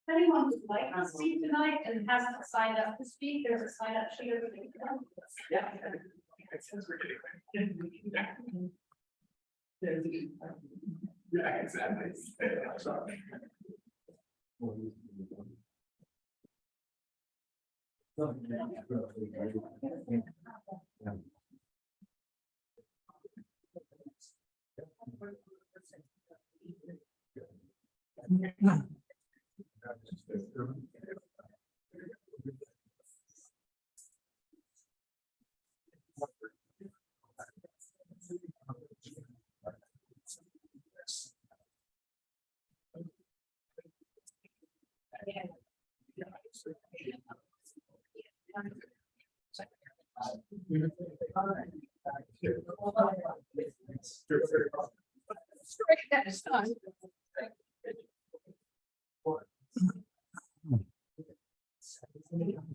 Anyone who'd like to speak tonight and hasn't signed up to speak, there's a sign up sheet over there. Yeah. Yeah, exactly.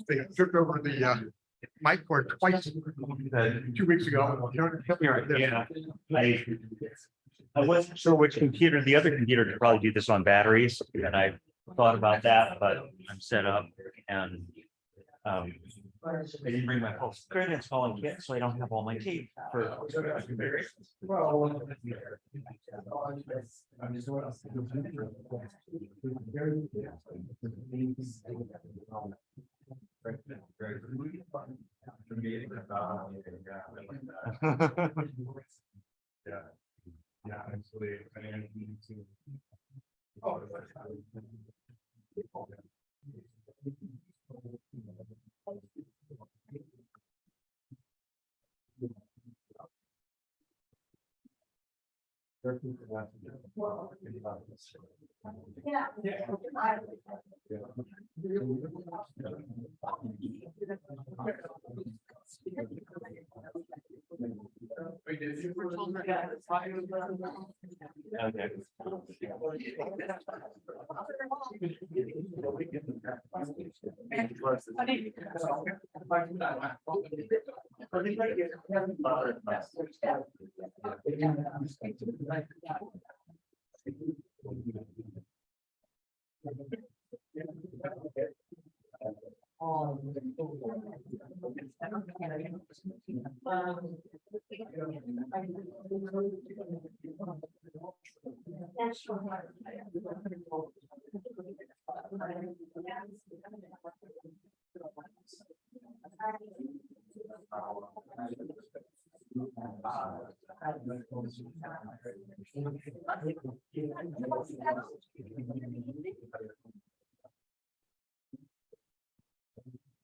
They took over the mic cord twice 2 weeks ago. Help me right there. Yeah, I wasn't sure which computer, the other computer could probably do this on batteries, and I thought about that, but I'm set up and I didn't bring my post-credit installing kit, so I don't have all my tape for. Yeah. Yeah, absolutely.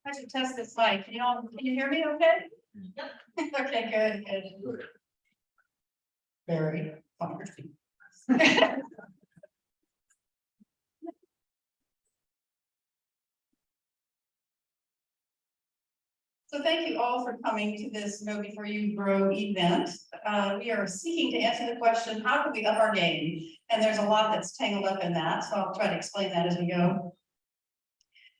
I should test this mic. Can you hear me okay? Okay, good. Very wonderful. So thank you all for coming to this Know Before You Grow event. We are seeking to answer the question, how can we up our game? And there's a lot that's tangled up in that, so I'll try to explain that as we go.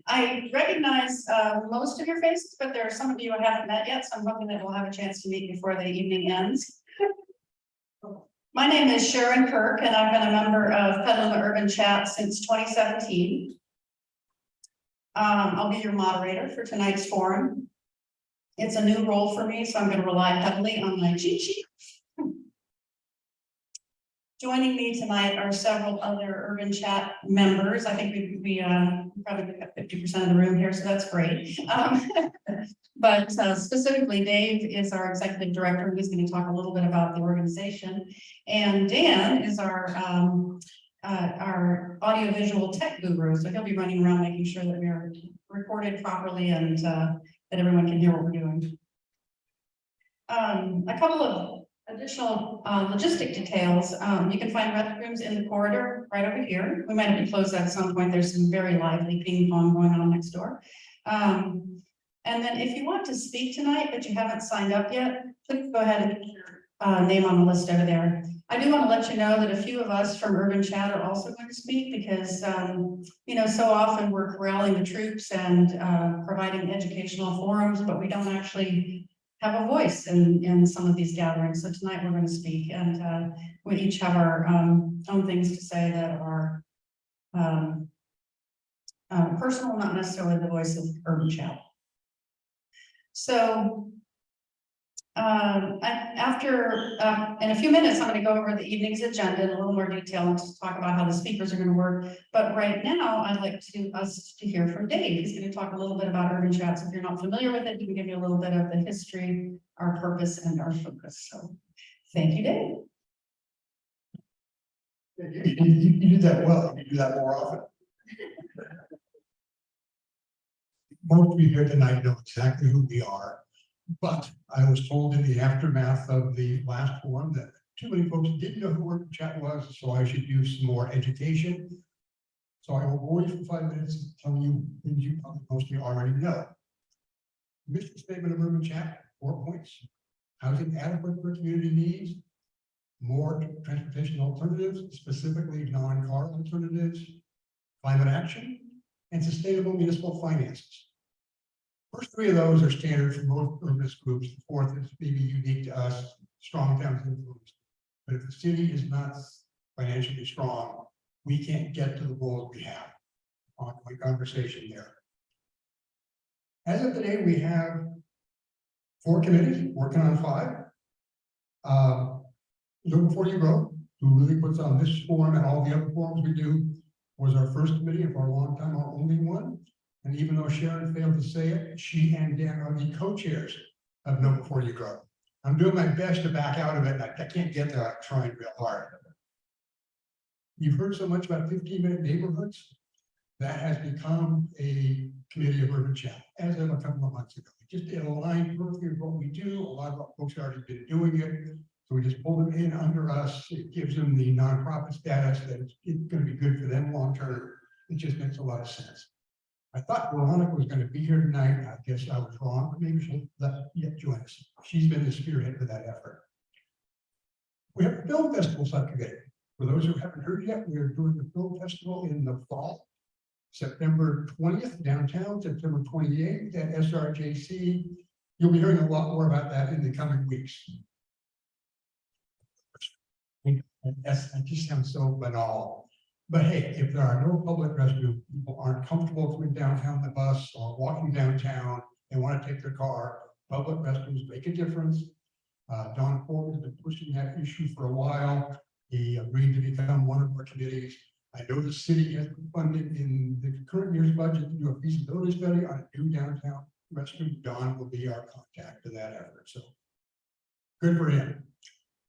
I recognize most of your faces, but there are some of you I haven't met yet, so I'm hoping that we'll have a chance to meet before the evening ends. My name is Sharon Kirk, and I've been a member of Petaluma Urban Chat since 2017. I'll be your moderator for tonight's forum. It's a new role for me, so I'm going to rely heavily on my cheat sheet. Joining me tonight are several other Urban Chat members. I think we probably got 50% of the room here, so that's great. But specifically, Dave is our executive director. He's going to talk a little bit about the organization, and Dan is our audiovisual tech guru. So he'll be running around making sure that we are recorded properly and that everyone can hear what we're doing. A couple of additional logistic details. You can find restrooms in the corridor right over here. We might have to close that at some point. There's some very lively ping pong going on next door. And then if you want to speak tonight, but you haven't signed up yet, please go ahead and get your name on the list over there. I do want to let you know that a few of us from Urban Chat are also going to speak because, you know, so often we're corralling the troops and providing educational forums, but we don't actually have a voice in some of these gatherings. So tonight we're going to speak, and we each have our own things to say that are personal, not necessarily the voice of Urban Chat. So in a few minutes, I'm going to go over the evening's agenda in a little more detail and just talk about how the speakers are going to work. But right now, I'd like us to hear from Dave. He's going to talk a little bit about Urban Chats. If you're not familiar with it, he can give you a little bit of the history, our purpose, and our focus. So thank you, Dave. You did that well. You do that more often. Most of you here tonight know exactly who we are, but I was told in the aftermath of the last forum that too many folks didn't know who Urban Chat was, so I should do some more education. So I will bore you for 5 minutes telling you things you probably mostly already know. Mission statement of Urban Chat, 4 points. Housing adequate for community needs, more transportation alternatives, specifically non-car alternatives, climate action, and sustainable municipal finances. First three of those are standard for most urbanist groups. The fourth is maybe unique to us, strong towns influence. But if the city is not financially strong, we can't get to the goals we have. Ongoing conversation there. As of today, we have 4 committees working on 5. Look before you grow, who really puts on this forum and all the other forums we do, was our first committee and for a long time our only one. And even though Sharon failed to say it, she and Dan are the co-chairs of Know Before You Grow. I'm doing my best to back out of it. I can't get there. I'm trying real hard. You've heard so much about 15-minute neighborhoods. That has become a committee of Urban Chat as of a couple of months ago. It aligned perfectly with what we do. A lot of our folks have already been doing it. So we just pull them in under us. It gives them the nonprofit status that it's going to be good for them long term. It just makes a lot of sense. I thought Veronica was going to be here tonight. I guess I was wrong, but maybe she'll yet join us. She's been the spearhead for that effort. We have a film festival subcommittee. For those who haven't heard yet, we are doing the film festival in the fall, September 20th downtown, September 28th at SRJC. You'll be hearing a lot more about that in the coming weeks. That just sounds so banal. But hey, if there are no public restrooms, people aren't comfortable coming downtown the bus or walking downtown, they want to take their car, public restrooms make a difference. Don Ford has been pushing that issue for a while. He agreed to become one of our committees. I know the city has funded in the current year's budget to do a feasibility study on a new downtown restroom. Don will be our contact for that effort. So good for him.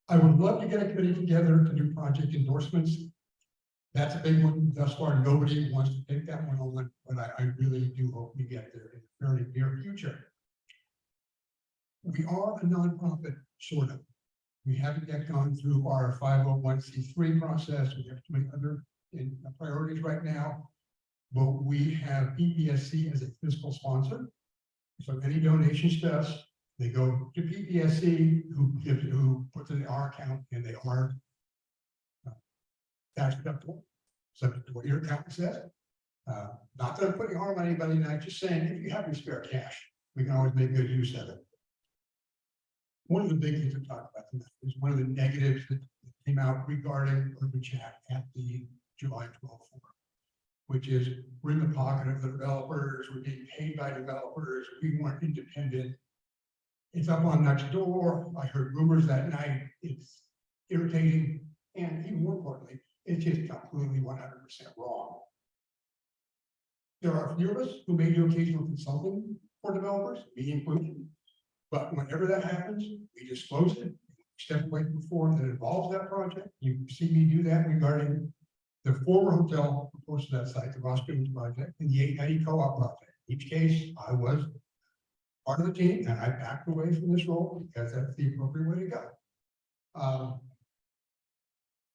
I would love to get a committee together to do project endorsements. That's a big one. Thus far, nobody wants to take that one on, but I really do hope we get there in the very near future. We are a nonprofit, sort of. We haven't yet gone through our 501c3 process. We have too many other priorities right now, but we have PPSC as a fiscal sponsor. So any donations to us, they go to PPSC, who puts it in our account, and they are tax deductible, subject to what your accountant says. Not that I'm putting harm on anybody tonight, just saying if you have any spare cash, we can always make good use of it. One of the big things to talk about tonight is one of the negatives that came out regarding Urban Chat at the July 12th forum, which is we're in the pocket of the developers, we're being paid by developers, we weren't independent. It's up on next door. I heard rumors that night. It's irritating, and even more importantly, it's just completely 100% wrong. There are a few of us who may do occasional consulting for developers, me included. But whenever that happens, we disclose it, step away from the forum that involves that project. You see me do that regarding the former hotel proposed to that site, the Ross Stevens project, and the 890 co-op project. In each case, I was part of the team, and I backed away from this role because that's the appropriate way to go.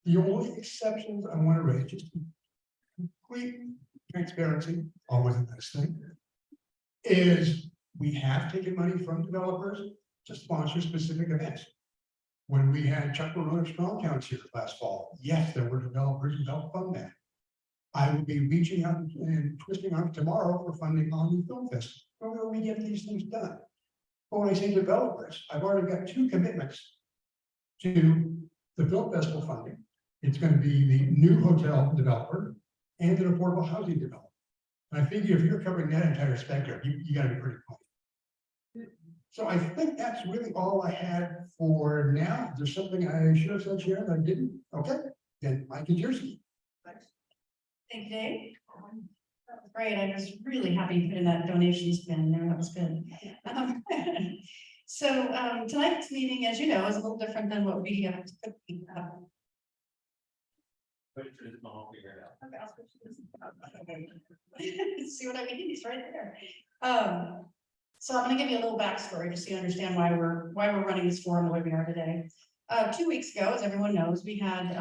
The only exceptions I want to raise, just complete transparency, always a nice thing, is we have taken money from developers to sponsor specific events. When we had Chuck Marone Strong Towns here last fall, yes, there were developers who helped fund that. I will be reaching out and twisting arms tomorrow for funding on the film festival. Where we get these things done. But when I say developers, I've already got 2 commitments to the film festival funding. It's going to be the new hotel developer and an affordable housing developer. And I figure if you're covering that entire spectrum, you gotta be pretty close. So I think that's really all I had for now. If there's something I should have said, Sharon, that I didn't. Okay, then Mike is yours. Thank you, Dave. That was great. I was really happy you put in that donations bin there. That was good. So tonight's meeting, as you know, is a little different than what we typically have. Okay, I'll switch to this. See what I mean? He's right there. So I'm going to give you a little backstory just so you understand why we're running this forum the way we are today. 2 weeks ago, as everyone knows, we had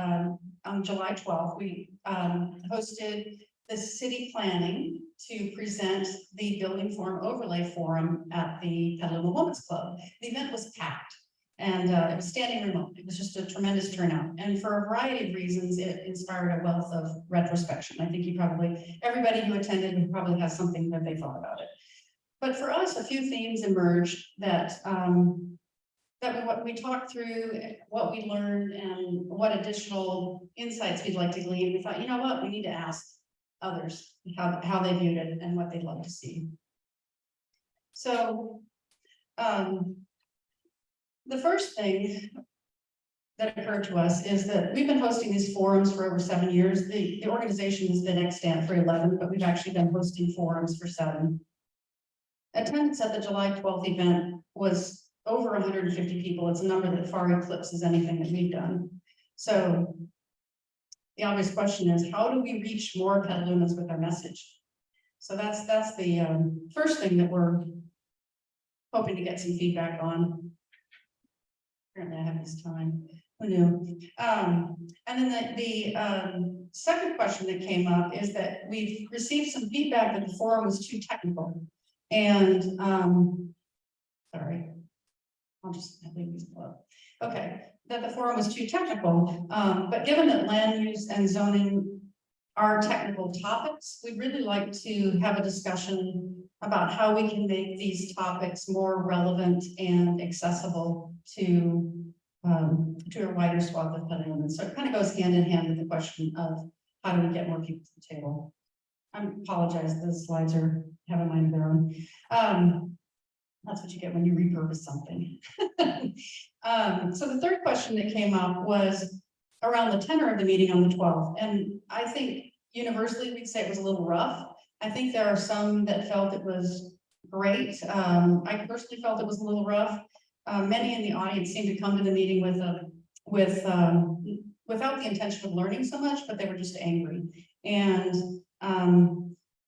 on July 12th, we hosted the city planning to present the building form overlay forum at the Petaluma Women's Club. The event was packed. And it was standing room only. It was just a tremendous turnout. And for a variety of reasons, it inspired a wealth of retrospection. I think everybody who attended probably has something that they thought about it. But for us, a few themes emerged that we talked through, what we learned and what additional insights we'd like to glean. We thought, you know what, we need to ask others how they viewed it and what they'd love to see. So, the first thing that occurred to us is that we've been hosting these forums for over 7 years. The organization has been extant for 11, but we've actually been hosting forums for 7. Attendance at the July 12th event was over 150 people. It's a number that far eclipses anything that we've done. So the obvious question is, how do we reach more Petalumans with our message? So that's the first thing that we're hoping to get some feedback on. Apparently I have this time. Who knew? And then the second question that came up is that we've received some feedback that the forum was too technical. And sorry, I'll just leave these below. Okay, that the forum was too technical. But given that land use and zoning are technical topics, we'd really like to have a discussion about how we can make these topics more relevant and accessible to a wider swath of Petalumans. So it kind of goes hand in hand with the question of how do we get more people to the table. I apologize, the slides have a mind of their own. That's what you get when you repurpose something. So the third question that came up was around the tenor of the meeting on the 12th. And I think universally we'd say it was a little rough. I think there are some that felt it was great. I personally felt it was a little rough. Many in the audience seemed to come to the meeting without the intention of learning so much, but they were just angry. And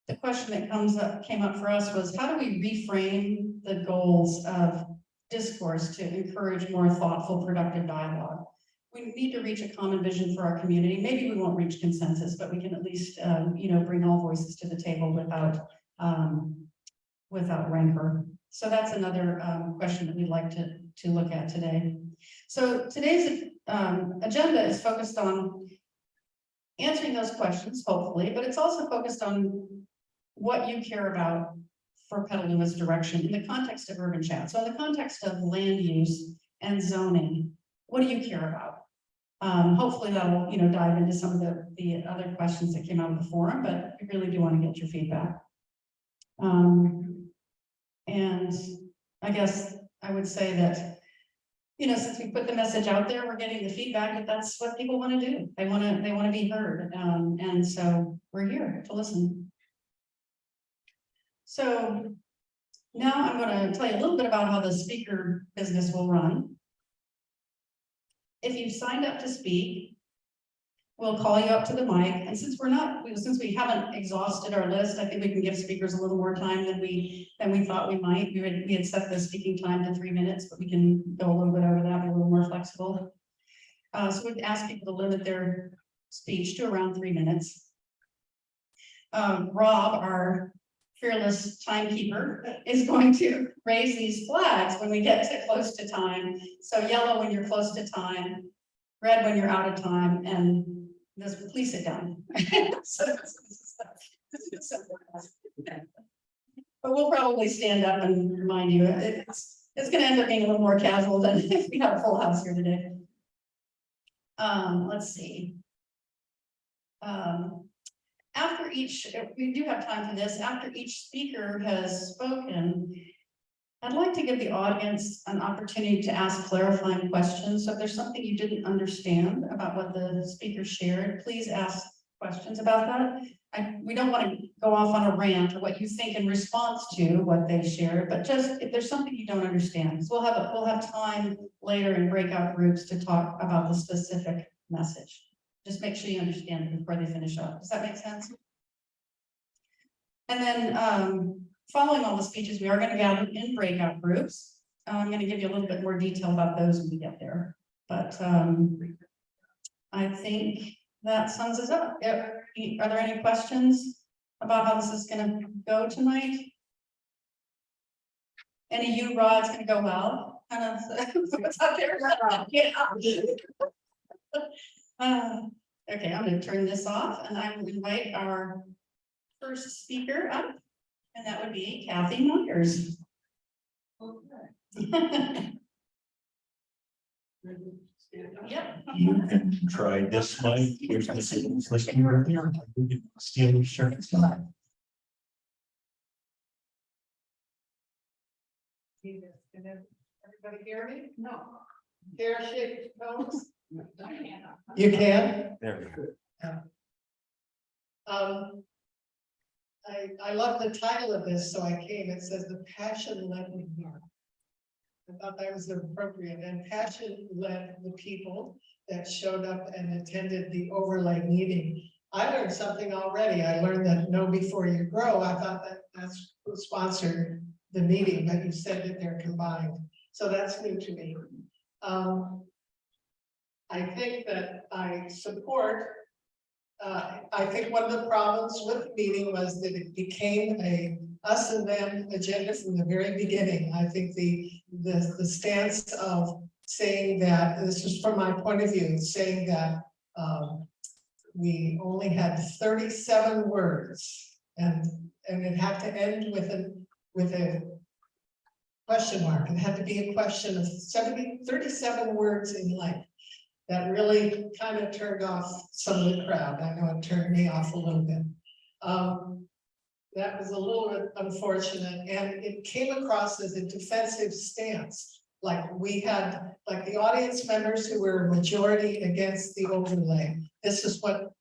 the question that came up for us was, how do we reframe the goals of discourse to encourage more thoughtful, productive dialogue? We need to reach a common vision for our community. Maybe we won't reach consensus, but we can at least, bring all voices to the table without rancor. So that's another question that we'd like to look at today. So today's agenda is focused on answering those questions, hopefully, but it's also focused on what you care about for Petaluma's direction in the context of urban chat. So in the context of land use and zoning, what do you care about? Hopefully that will, dive into some of the other questions that came out of the forum, but we really do want to get your feedback. And I guess I would say that, since we put the message out there, we're getting the feedback that that's what people want to do. They want to be heard. And so we're here to listen. So now I'm going to tell you a little bit about how the speaker business will run. If you've signed up to speak, we'll call you up to the mic. And since we haven't exhausted our list, I think we can give speakers a little more time than we thought we might. We had set the speaking time to 3 minutes, but we can go a little bit over that, be a little more flexible. So we'd ask people to limit their speech to around 3 minutes. Rob, our fearless timekeeper, is going to raise these flags when we get close to time. So yellow when you're close to time, red when you're out of time, and this, please sit down. But we'll probably stand up and remind you. It's gonna end up being a little more casual than if we had a full house here today. Let's see. After each, we do have time for this, after each speaker has spoken, I'd like to give the audience an opportunity to ask clarifying questions. So if there's something you didn't understand about what the speaker shared, please ask questions about that. We don't want to go off on a rant or what you think in response to what they shared, but just if there's something you don't understand, so we'll have time later in breakout groups to talk about the specific message. Just make sure you understand it before they finish up. Does that make sense? And then following all the speeches, we are going to gather in breakout groups. I'm going to give you a little bit more detail about those when we get there. But I think that sums us up. Are there any questions about how this is going to go tonight? Any you, Rod, it's going to go well. Kind of what's out there. Yeah. Okay, I'm going to turn this off, and I will invite our first speaker up, and that would be Kathy Myers. Yep. You can try this mic. Here's the signals listening right here. Steal your shirt. Everybody hear me? No. Hair shake toes? You can? There we go. I love the title of this, so I came. It says the passion led me here. I thought that was appropriate, and passion led the people that showed up and attended the overlay meeting. I learned something already. I learned that Know Before You Grow. I thought that's who sponsored the meeting, but you said that they're combined. So that's new to me. I think that I support, I think one of the problems with the meeting was that it became a us and them agenda from the very beginning. I think the stance of saying that, this is from my point of view, saying that we only had 37 words and it had to end with a question mark. It had to be a question of 37 words in length. That really kind of turned off some of the crowd. I know it turned me off a little bit. That was a little bit unfortunate, and it came across as a defensive stance. Like we had, like the audience members who were majority against the overlay. This is what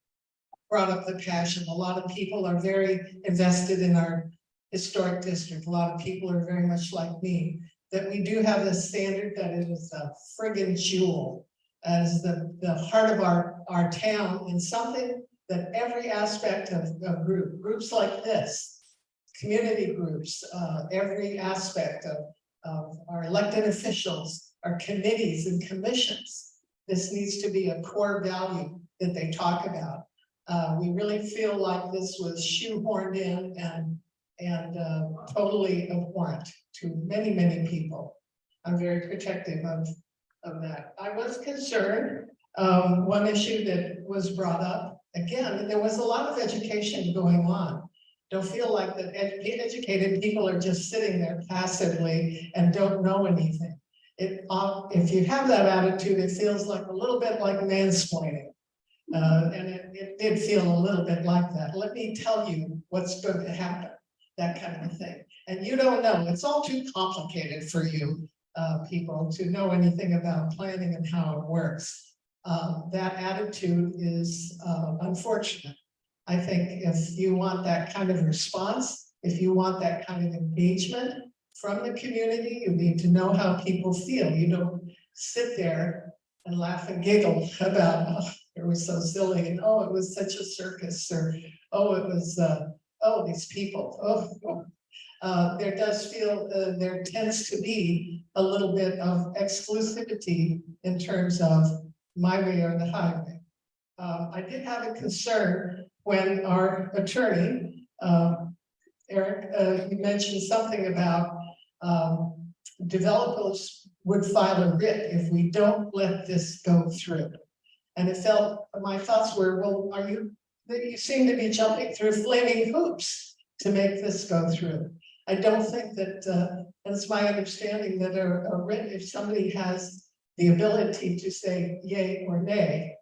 brought up the passion. A lot of people are very invested in our historic district. A lot of people are very much like me, that we do have this standard that it is a friggin' jewel as the heart of our town, and something that every aspect of groups like this, community groups, every aspect of our elected officials, our committees and commissions, this needs to be a core value that they talk about. We really feel like this was shoehorned in and totally abhorrent to many, many people. I'm very protective of that. I was concerned, one issue that was brought up, again, there was a lot of education going on. Don't feel like that educated people are just sitting there passively and don't know anything. If you have that attitude, it feels like a little bit like mansplaining. And it did feel a little bit like that. Let me tell you what's going to happen, that kind of thing. And you don't know, it's all too complicated for you people to know anything about planning and how it works. That attitude is unfortunate. I think if you want that kind of response, if you want that kind of engagement from the community, you need to know how people feel. You don't sit there and laugh and giggle about, oh, it was so silly, and oh, it was such a circus, or oh, it was, oh, these people, oh. There does feel, there tends to be a little bit of exclusivity in terms of my way or the highway. I did have a concern when our attorney, Eric, you mentioned something about developers would file a writ if we don't let this go through. And it felt, my thoughts were, well, you seem to be jumping through flaming hoops to make this go through. I don't think that And it's my understanding that if somebody has the ability to say yay or nay,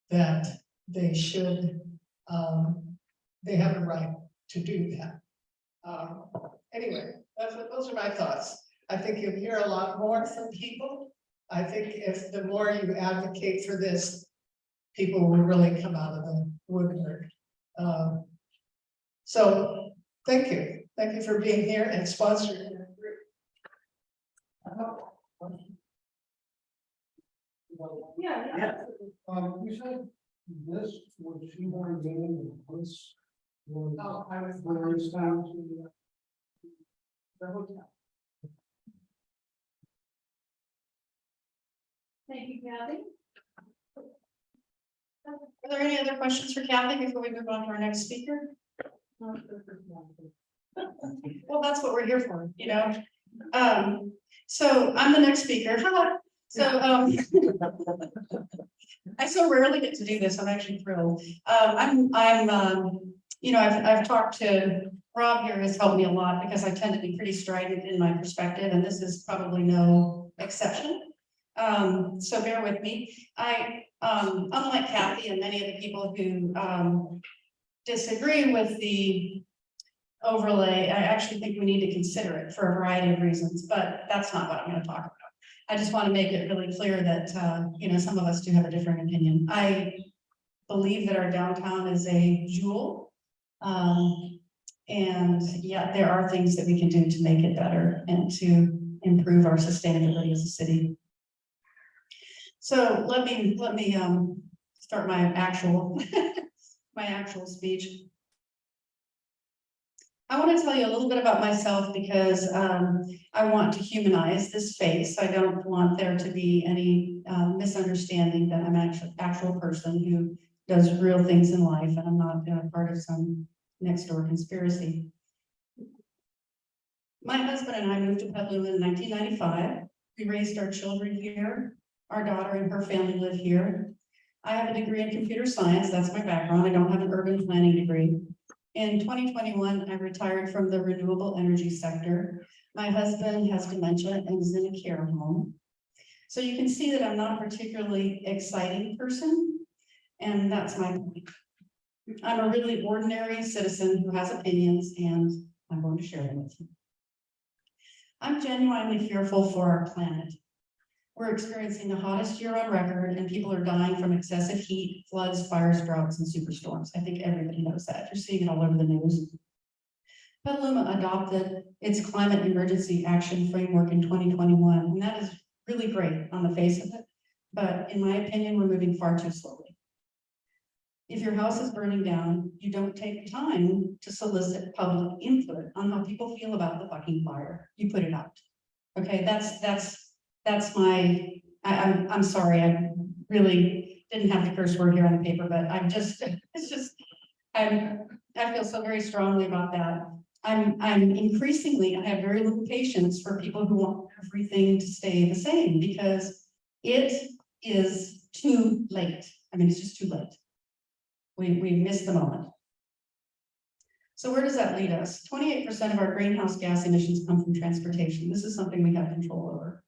that they should, they have a right to do that. Anyway, those are my thoughts. I think you'll hear a lot more from people. I think if the more you advocate for this, people will really come out of the woodwork. So thank you. Thank you for being here and sponsoring your group. Yeah. You said this was shoehorn game and this was. Oh, I was. Whereas down to the hotel. Thank you, Kathy. Are there any other questions for Kathy before we move on to our next speaker? Well, that's what we're here for, you know? So I'm the next speaker. So, I so rarely get to do this. I'm actually thrilled. You know, I've talked to Rob here has helped me a lot because I tend to be pretty strident in my perspective, and this is probably no exception. So bear with me. Unlike Kathy and many of the people who disagree with the overlay, I actually think we need to consider it for a variety of reasons, but that's not what I'm going to talk about. I just want to make it really clear that, you know, some of us do have a different opinion. I believe that our downtown is a jewel. And yet there are things that we can do to make it better and to improve our sustainability as a city. So let me start my actual speech. I want to tell you a little bit about myself because I want to humanize this face. I don't want there to be any misunderstanding that I'm an actual person who does real things in life, and I'm not part of some next door conspiracy. My husband and I moved to Petaluma in 1995. We raised our children here. Our daughter and her family live here. I have a degree in computer science. That's my background. I don't have an urban planning degree. In 2021, I retired from the renewable energy sector. My husband has dementia and is in a care home. So you can see that I'm not a particularly exciting person, and that's my point. I'm a really ordinary citizen who has opinions, and I'm going to share them with you. I'm genuinely fearful for our planet. We're experiencing the hottest year on record, and people are dying from excessive heat, floods, fires, droughts, and superstorms. I think everybody knows that. You're seeing it all over the news. Petaluma adopted its climate emergency action framework in 2021, and that is really great on the face of it. But in my opinion, we're moving far too slowly. If your house is burning down, you don't take time to solicit public input on how people feel about the fucking fire. You put it out. Okay, that's my, I'm sorry, I really didn't have the curse word here on the paper, but I'm just, it's just, I feel so very strongly about that. I'm increasingly, I have very little patience for people who want everything to stay the same because it is too late. I mean, it's just too late. We missed the moment. So where does that lead us? 28% of our greenhouse gas emissions come from transportation. This is something we have control over.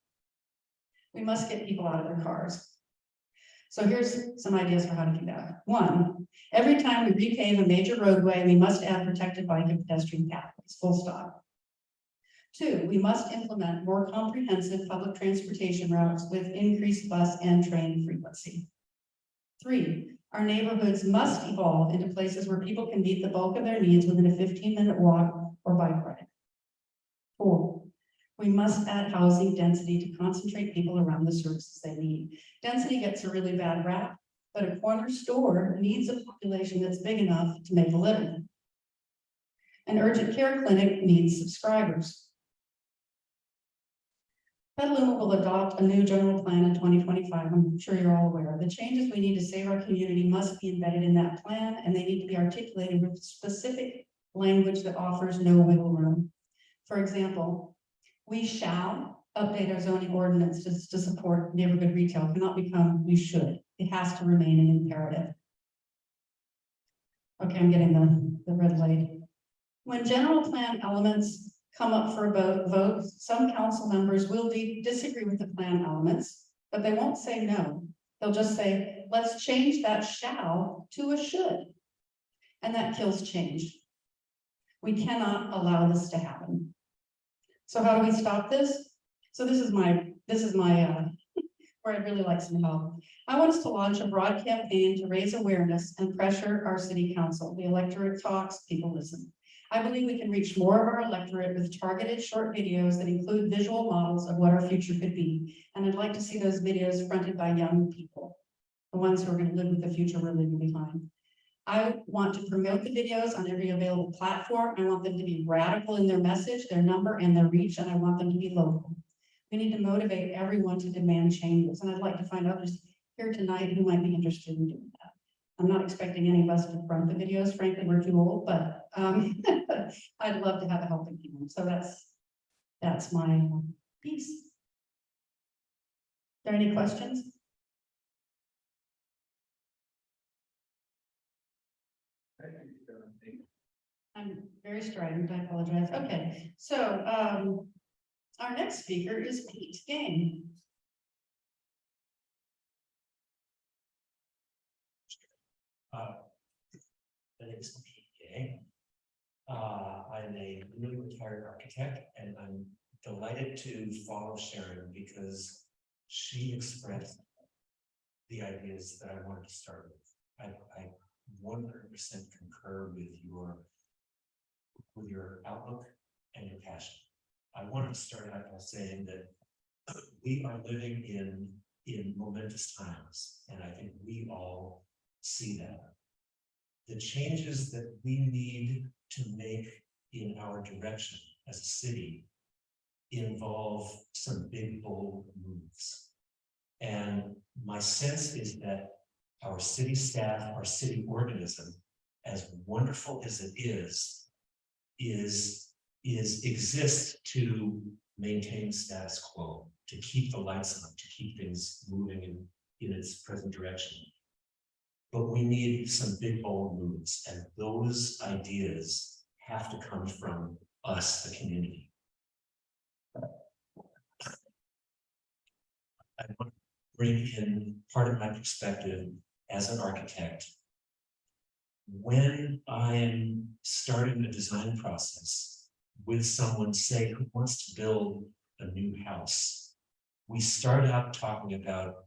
We must get people out of their cars. So here's some ideas for how to do that. 1, every time we repave a major roadway, we must add protected bike and pedestrian pathways, full stop. 2, we must implement more comprehensive public transportation routes with increased bus and train frequency. 3, our neighborhoods must evolve into places where people can meet the bulk of their needs within a 15-minute walk or bike ride. 4, we must add housing density to concentrate people around the services they need. Density gets a really bad rap, but a corner store needs a population that's big enough to make a living. An urgent care clinic needs subscribers. Petaluma will adopt a new general plan in 2025. I'm sure you're all aware. The changes we need to save our community must be embedded in that plan, and they need to be articulated with specific language that offers no wiggle room. For example, we shall update our zoning ordinance to support neighborhood retail. It cannot become we should. It has to remain an imperative. Okay, I'm getting the red light. When general plan elements come up for a vote, some council members will disagree with the plan elements, but they won't say no. They'll just say, let's change that shall to a should. And that kills change. We cannot allow this to happen. So how do we stop this? So this is my where I'd really like some help. I want us to launch a broad campaign to raise awareness and pressure our city council. The electorate talks, people listen. I believe we can reach more of our electorate with targeted short videos that include visual models of what our future could be. And I'd like to see those videos fronted by young people, the ones who are going to live with the future we're leaving behind. I want to promote the videos on every available platform. I want them to be radical in their message, their number, and their reach, and I want them to be local. We need to motivate everyone to demand changes, and I'd like to find others here tonight who might be interested in doing that. I'm not expecting any of us to front the videos, frankly, we're too old, but I'd love to have a helping hand. So that's my piece. Are there any questions? I'm very strident, I apologize. Okay, so our next speaker is Pete Gang. My name is Pete Gang. I'm a newly retired architect, and I'm delighted to follow Sharon because she expressed the ideas that I wanted to start with. I 100% concur with your outlook and your passion. I wanted to start out by saying that we are living in momentous times, and I think we all see that. The changes that we need to make in our direction as a city involve some big, bold moves. And my sense is that our city staff, our city organism, as wonderful as it exists to maintain status quo, to keep the lights on, to keep things moving in its present direction. But we need some big, bold moves, and those ideas have to come from us, the community. I want to bring in part of my perspective as an architect. When I'm starting the design process with someone, say, who wants to build a new house, we start out talking about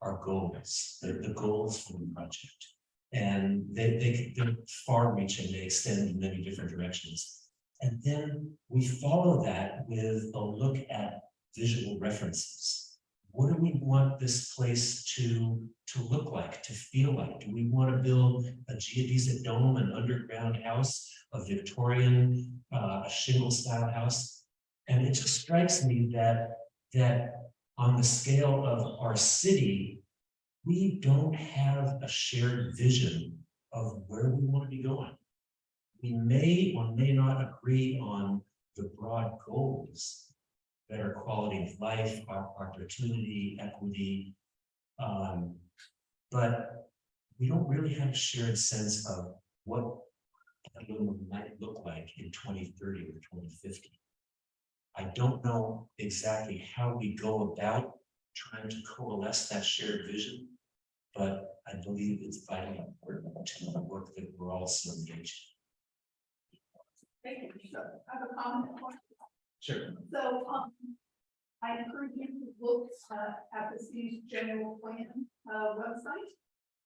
our goals, the goals for the project. And they're far-reaching, they extend in many different directions. And then we follow that with a look at visual references. What do we want this place to look like, to feel like? Do we want to build a geodesic dome, an underground house, a Victorian shingle-style house? And it just strikes me that on the scale of our city, we don't have a shared vision of where we want to be going. We may or may not agree on the broad goals, better quality of life, opportunity, equity, but we don't really have a shared sense of what Petaluma might look like in 2030 or 2050. I don't know exactly how we go about trying to coalesce that shared vision, but I believe it's vitally important to the work that we're all so engaged Thank you. So I have a comment. Sure. So I encourage you to look at the city's general plan website.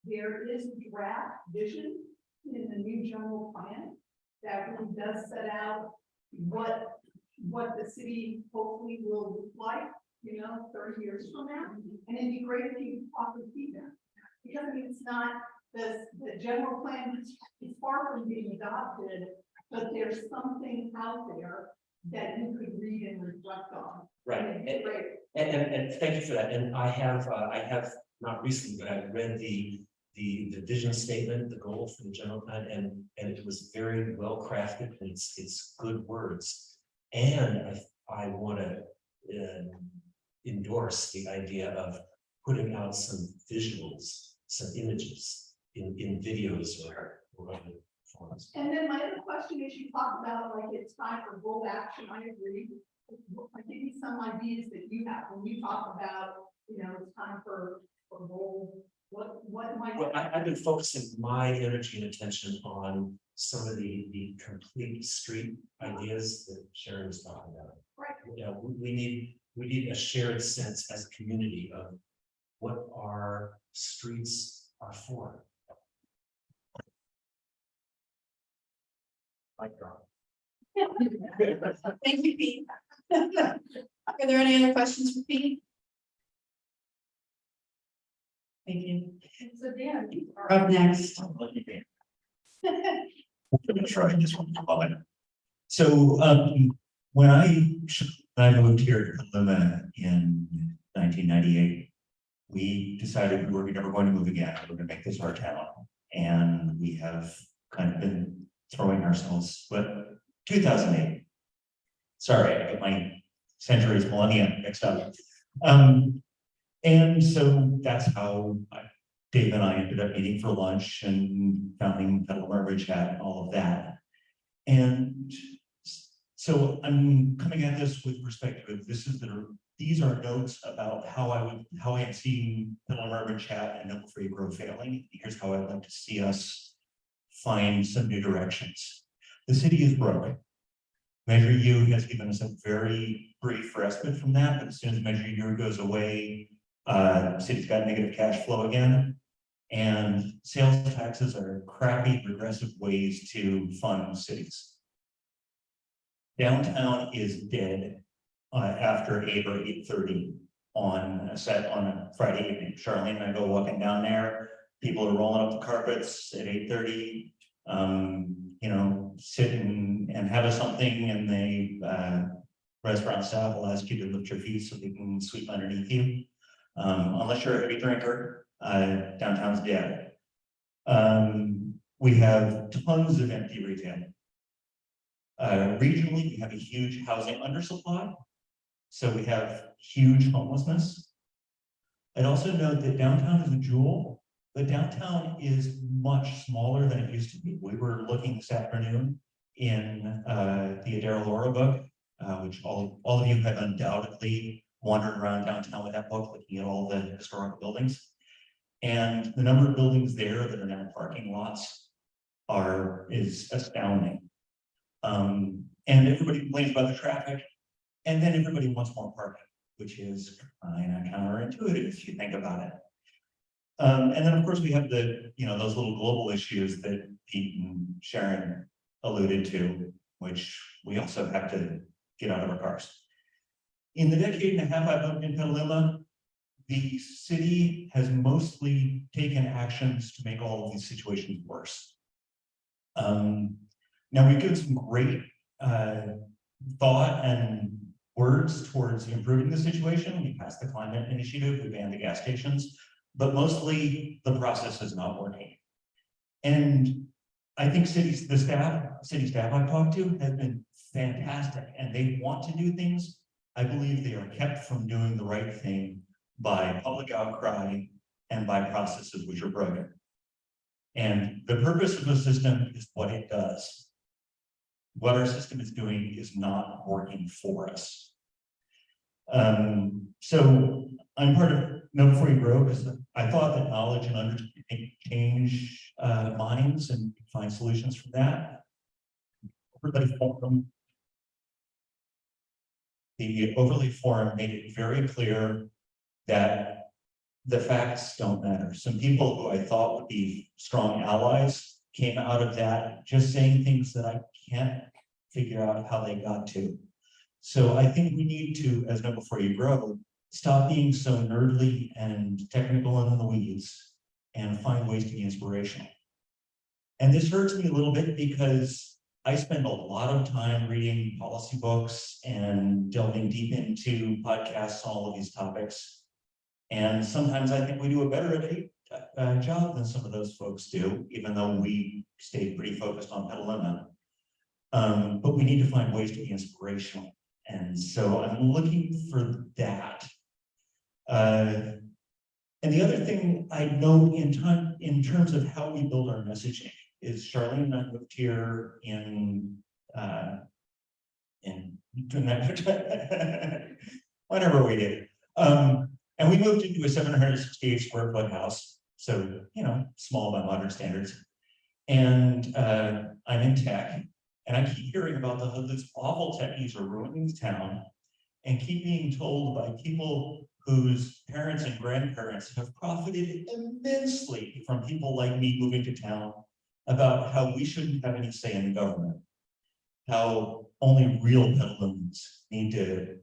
There is draft vision in the new general plan that really does set out what the city hopefully will look like, 30 years from now. And it'd be great if you offer feedback. Because I mean, it's not the general plan is far from being adopted, but there's something out there that you could read and reflect on. Right. Great. And thank you for that. And I have not recently, but I've read the vision statement, the goal for the general plan, and it was very well crafted. And it's good words. And I want to endorse the idea of putting out some visuals, some images in videos or other forms. And then my other question is, you talked about like it's time for bold action. I agree. I give you some ideas that you have when you talk about, you know, it's time for bold. What might? Well, I've been focusing my energy and attention on some of the complete street ideas that Sharon was talking about. Right. You know, we need a shared sense as a community of what our streets are for. Mic drop. Thank you, Pete. Are there any other questions for Pete? Thank you. So Dan, you are Up next. Try just one moment. So when I moved here to Petaluma in 1998, we decided we were never going to move again. We were going to make this our town, and we have kind of been throwing ourselves. But 2008. Sorry, I get my centuries millennia mixed up. And so that's how Dave and I ended up meeting for lunch and founding Petaluma Ridge Hat and all of that. And so I'm coming at this with perspective. These are notes about how I am seeing Petaluma Ridge Hat and Noble Free Grove failing. Here's how I'd like to see us find some new directions. The city is broken. Measure U has given us a very brief respite from that, but as soon as Measure U goes away, city's got negative cash flow again, and sales taxes are crappy, regressive ways to fund cities. Downtown is dead after 8 or 8:30 on a Friday evening. Charlene and I go walking down there. People are rolling up the carpets at 8:30. You know, sit and have something, and they restaurant staff will ask you to lift your feet so they can sweep underneath you. Unless you're a heavy drinker, downtown's dead. We have tons of empty retail. Regionally, we have a huge housing undersupply, so we have huge homelessness. I'd also note that downtown is a jewel, but downtown is much smaller than it used to be. We were looking this afternoon in the Adair Laura book, which all of you have undoubtedly wandered around downtown with that book, looking at all the historic buildings. And the number of buildings there that are now parking lots is astounding. And everybody complains about the traffic, and then everybody wants more parking, which is kind of counterintuitive if you think about it. And then of course we have those little global issues that Pete and Sharon alluded to, which we also have to get out of our cars. In the decade and a half I've lived in Petaluma, the city has mostly taken actions to make all of these situations worse. Now we've given some great thought and words towards improving the situation. We passed the climate initiative, we banned the gas stations, but mostly the process is not working. And I think city staff I've talked to has been fantastic, and they want to do things. I believe they are kept from doing the right thing by public outcry and by processes which are broken. And the purpose of the system is what it does. What our system is doing is not working for us. So I'm part of Know Before You Grow because I thought that knowledge and understanding change minds and find solutions from that. The Overlay Forum made it very clear that the facts don't matter. Some people who I thought would be strong allies came out of that just saying things that I can't figure out how they got to. So I think we need to, as Know Before You Grow, stop being so nerdly and technical and in the weeds and find ways to be inspirational. And this hurts me a little bit because I spend a lot of time reading policy books and delving deep into podcasts on all of these topics. And sometimes I think we do a better job than some of those folks do, even though we stayed pretty focused on Petaluma. But we need to find ways to be inspirational. And so I'm looking for that. And the other thing I know in terms of how we build our messaging, is Charlene and I moved here in whenever we did. And we moved into a 768 square foot house. So, you know, small by modern standards. And I'm in tech, and I keep hearing about these awful techies are ruining the town, and keep being told by people whose parents and grandparents have profited immensely from people like me moving to town about how we shouldn't have any say in the government, how only real Petalumans need to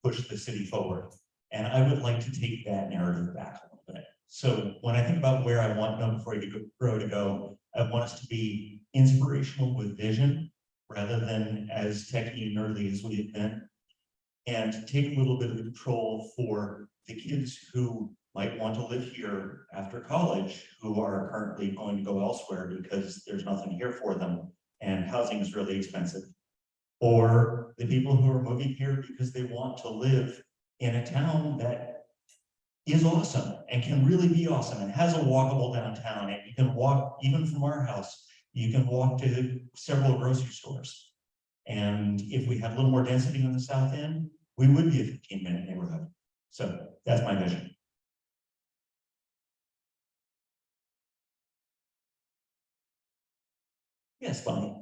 push the city forward. And I would like to take that narrative back a little bit. So when I think about where I want Know Before You Grow to go, I want us to be inspirational with vision rather than as techy and nerdy as we have been, and take a little bit of control for the kids who might want to live here after college, who are currently going to go elsewhere because there's nothing here for them and housing is really expensive. Or the people who are moving here because they want to live in a town that is awesome and can really be awesome and has a walkable downtown, and you can walk even from our house, you can walk to several grocery stores. And if we had a little more density on the south end, we would be a 15-minute neighborhood. So that's my vision. Yes, Bonnie.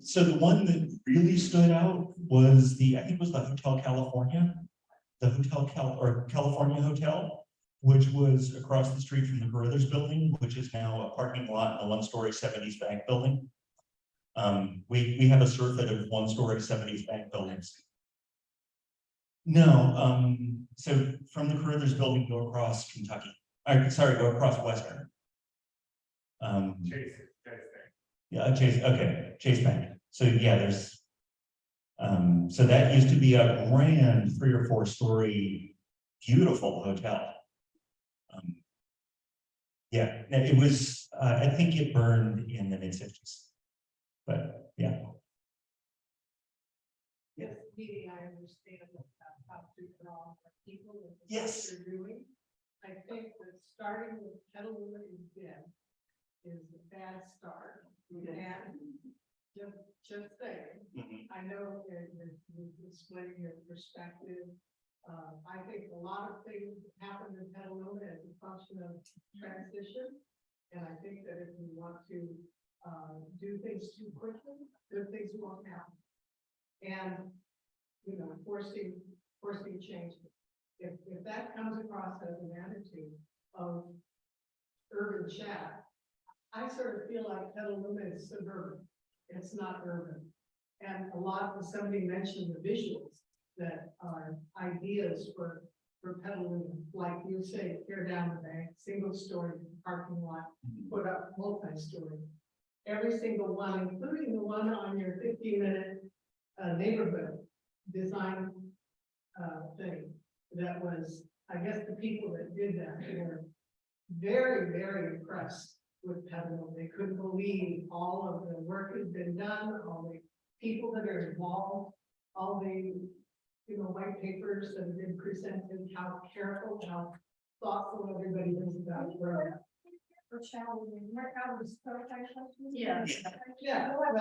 So the one that really stood out was I think it was the Hotel California, California Hotel, which was across the street from the Brothers Building, which is now a parking lot and a one-story 70s bank building. We have a surfeit of one-story 70s bank buildings. No, so from the Carruthers Building, go across Kentucky. Go across Western. Yeah, Chase Bank. So yeah, there's so that used to be a grand 3 or 4 story beautiful hotel. Yeah, it was I think it burned in the mid-60s. But yeah. Yes, I understand how to draw people and what Yes. they're doing. I think that starting with Petaluma is dead is a bad start. And just saying, I know that you're displaying your perspective. I think a lot of things happen in Petaluma as a function of transition. And I think that if we want to do things too quickly, good things won't happen. And, you know, forcing change. If that comes across as an attitude of urban chat, I sort of feel like Petaluma is suburban. It's not urban. And somebody mentioned the visuals that are ideas for Petaluma, like you say, tear down the bank, single story parking lot, put up multi-story. Every single one, including the one on your 15-minute neighborhood design thing. That was, I guess the people that did that were very, very impressed with Petaluma. They couldn't believe all of the work had been done, all the people that are involved, all the white papers that have been presented, how careful, how thoughtful everybody is about growth. Yeah. Yeah, well,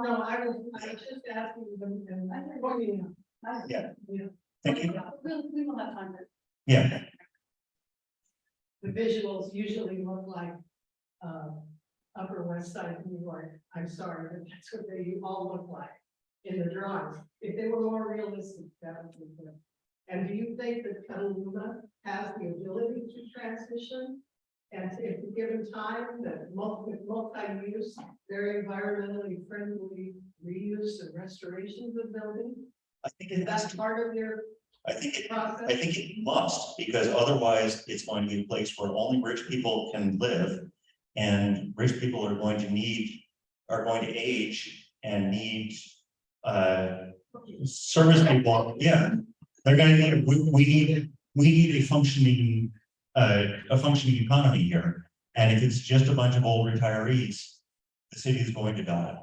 no, I was just asking them and pointing out. Yeah. Yeah. Thank you. We will have time to. Yeah. The visuals usually look like Upper West Side of New York. I'm sorry, but that's what they all look like in the drawings. If they were more realistic, that would be good. And do you think that Petaluma has the ability to transition? And if given time, that multi-use, very environmentally friendly reuse and restorations of buildings? I think Is that part of your process? I think it must, because otherwise it's going to be a place where only rich people can live, and rich people are going to age and need service people. Yeah, they're going to need. We need a functioning economy here, and if it's just a bunch of old retirees, the city is going to die.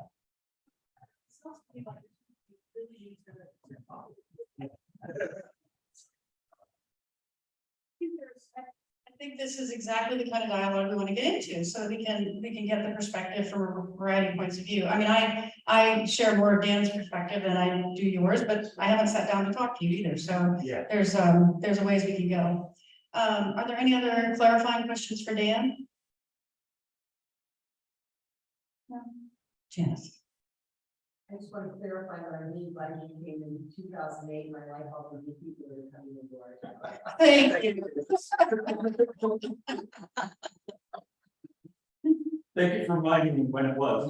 think this is exactly the kind of dialogue we want to get into, so we can get the perspective from a variety of points of view. I mean, I share more of Dan's perspective than I do yours, but I haven't sat down to talk to you either, so Yeah. there's a ways we can go. Are there any other clarifying questions for Dan? No. Janice? I just want to clarify that our lead budget came in 2008, my life all the new people that are coming in door. Thank you. Thank you for reminding me when it was.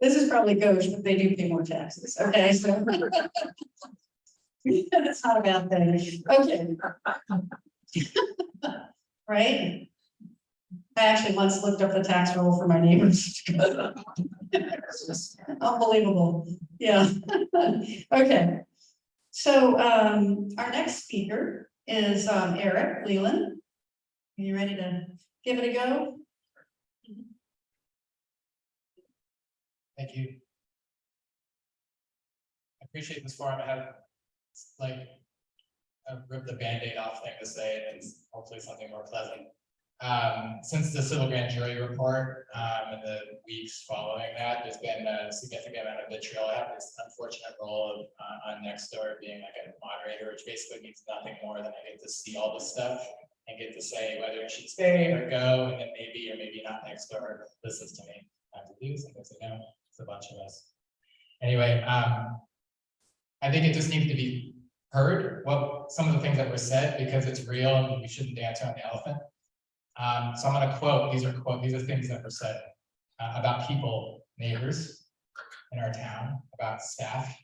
This is probably gauche, but they do pay more taxes, okay, so. That's not a bad thing, okay. Right? I actually once looked up the tax roll for my neighbors. It's just unbelievable, yeah. Okay. So, our next speaker is, Eric Leland. Are you ready to give it a go? Thank you. I appreciate this forum. I have like a rip the Band-Aid off thing to say, and it's hopefully something more pleasant. Since the civil grand jury report and the weeks following that, there's been a significant amount of vitriol. I have this unfortunate role of on Nextdoor being like a moderator, which basically means nothing more than I get to see all this stuff and get to say whether it should stay or go, and then maybe or maybe not Nextdoor listens to me. I have to do sometimes they don't. It's a bunch of us. Anyway, I think it just needs to be heard, what some of the things that were said, because it's real and we shouldn't dance around the elephant. So I'm going to quote, these are things that were said about people, neighbors in our town, about staff,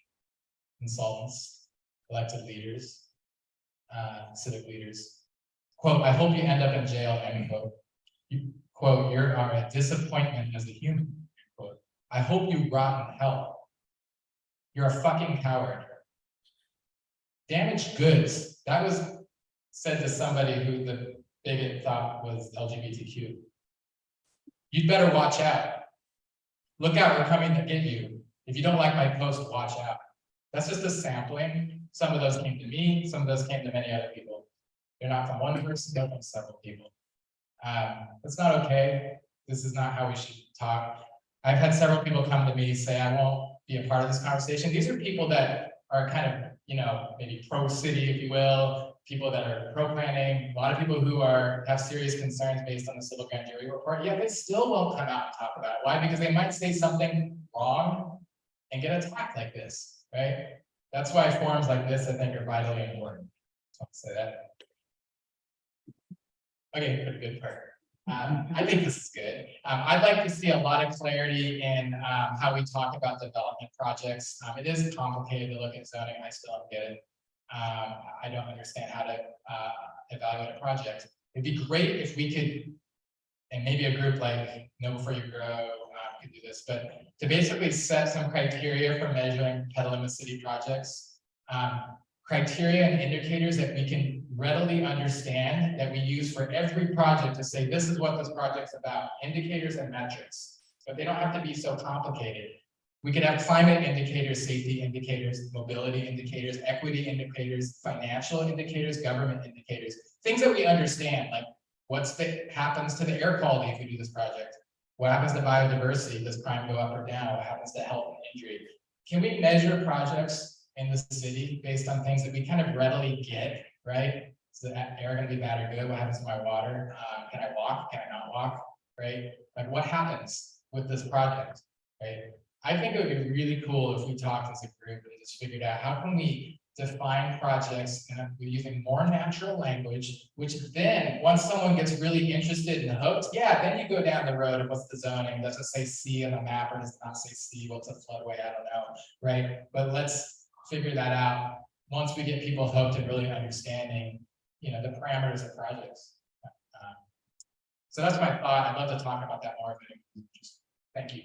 consultants, elected leaders, civic leaders. Quote, I hope you end up in jail, end quote. Quote, you are a disappointment as a human, quote. I hope you rot in hell. You're a fucking coward. Damaged goods. That was said to somebody who the bigot thought was LGBTQ. You'd better watch out. Look out, we're coming to get you. If you don't like my post, watch out. That's just a sampling. Some of those came to me, some of those came to many other people. They're not from one person, they're from several people. That's not okay. This is not how we should talk. I've had several people come to me say, I won't be a part of this conversation. These are people that are kind of, you know, maybe pro-city, if you will, people that are pro-planning, a lot of people who have serious concerns based on the civil grand jury report, yet they still won't come out and talk about it. Why? Because they might say something wrong and get attacked like this, right? That's why forums like this, I think, are vitally important. So I'll say that. Okay, for the good part. I think this is good. I'd like to see a lot of clarity in how we talk about development projects. It is complicated to look at zoning. I still don't get it. I don't understand how to evaluate a project. It'd be great if we could, and maybe a group like Know Before You Grow could do this, but to basically set some criteria for measuring Petaluma City projects. Criteria and indicators that we can readily understand that we use for every project to say, this is what this project's about, indicators and metrics, but they don't have to be so complicated. We could have climate indicators, safety indicators, mobility indicators, equity indicators, financial indicators, government indicators, things that we understand, like happens to the air quality if we do this project? What happens to biodiversity? Does crime go up or down? What happens to health and injury? Can we measure projects in the city based on things that we kind of readily get, right? Is the air gonna be bad or good? What happens to my water? Can I walk? Can I not walk? Right? Like what happens with this project, right? I think it would be really cool if we talked as a group and just figured out how can we define projects and using more natural language, which then once someone gets really interested and hooked, yeah, then you go down the road of what's the zoning, does it say C on the map or does it not say C, what's a floodway, I don't know, right? But let's figure that out once we get people hooked and really understanding, you know, the parameters of projects. So that's my thought. I'd love to talk about that more. Thank you.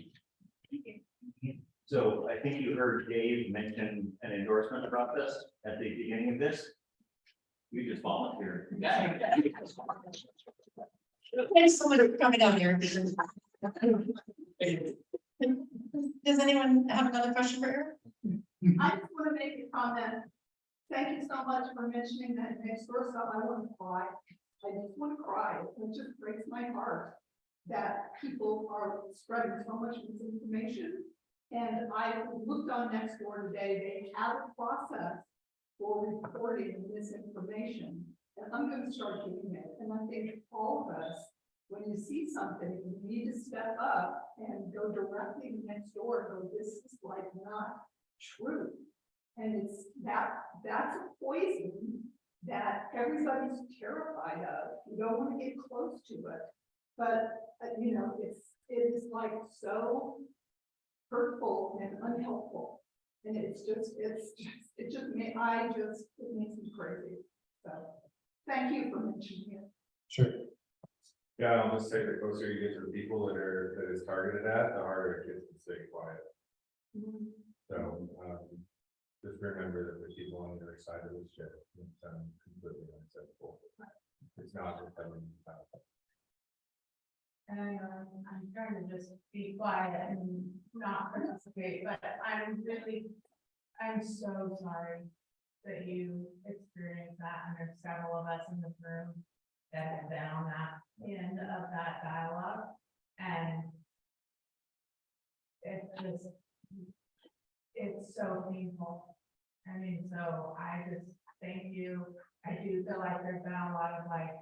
So I think you heard Dave mention an endorsement about this at the beginning of this. You just volunteered. Thanks so much for coming down here. Does anyone have another question for Eric? I just want to make a comment. Thank you so much for mentioning that next door stuff. I want to cry. I just want to cry. It just breaks my heart that people are spreading so much misinformation. And I looked on Nextdoor today, they have a process for reporting misinformation. And I'm going to start doing it. And I think all of us, when you see something, you need to step up and go directly to Nextdoor and go, this is like not true. And it's that's a poison that everybody's terrified of. You don't want to get close to it. But you know, it is like so hurtful and unhelpful. And it makes me crazy. So thank you for mentioning it. Sure. Yeah, I'll just say the closer you get to the people that is targeted at, the harder it gets to stay quiet. So, just remember that the people on the other side of this ship, it's completely unacceptable. It's not becoming. And I'm trying to just be quiet and not participate, but I'm so sorry that you experienced that, and there's several of us in this room that have been on that end of that dialogue, and it's so painful. I mean, so I just thank you. I do feel like there's been a lot of like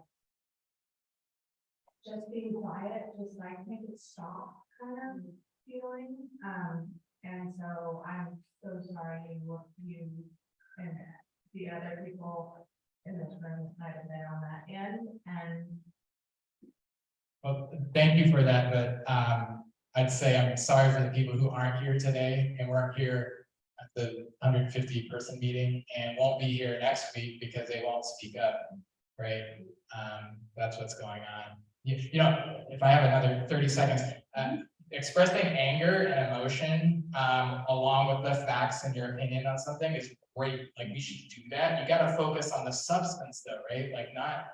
just being quiet, just like make it stop kind of feeling. And so I'm so sorry you and the other people in this room might have been on that end. And Well, thank you for that, but I'd say I'm sorry for the people who aren't here today and weren't here at the 150 person meeting and won't be here next week because they won't speak up, right? That's what's going on. You know, if I have another 30 seconds, expressing anger and emotion along with the facts and your opinion on something is great. Like we should do that. You got to focus on the substance though, right? Like not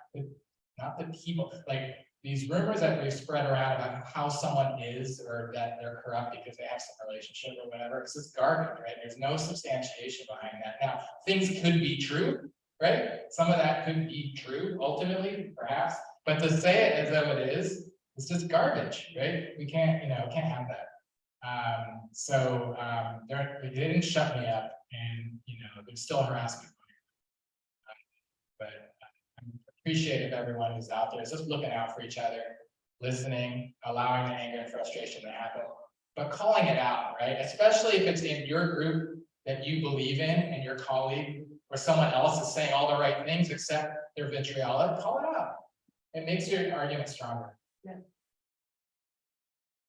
the people. Like these rumors that we spread around about how someone is or that they're corrupt because they have some relationship or whatever, it's just garbage, right? There's no substantiation behind that. Now, things could be true, right? Some of that could be true ultimately, perhaps, but to say it as though it is, it's just garbage, right? We can't, can't have that. They didn't shut me up, and there's still harassment. But I appreciate if everyone who's out there is just looking out for each other, listening, allowing the anger and frustration to happen, but calling it out, right? Especially if it's in your group that you believe in and your colleague or someone else is saying all the right things except they're vitriolic, call it out. It makes your argument stronger. yeah.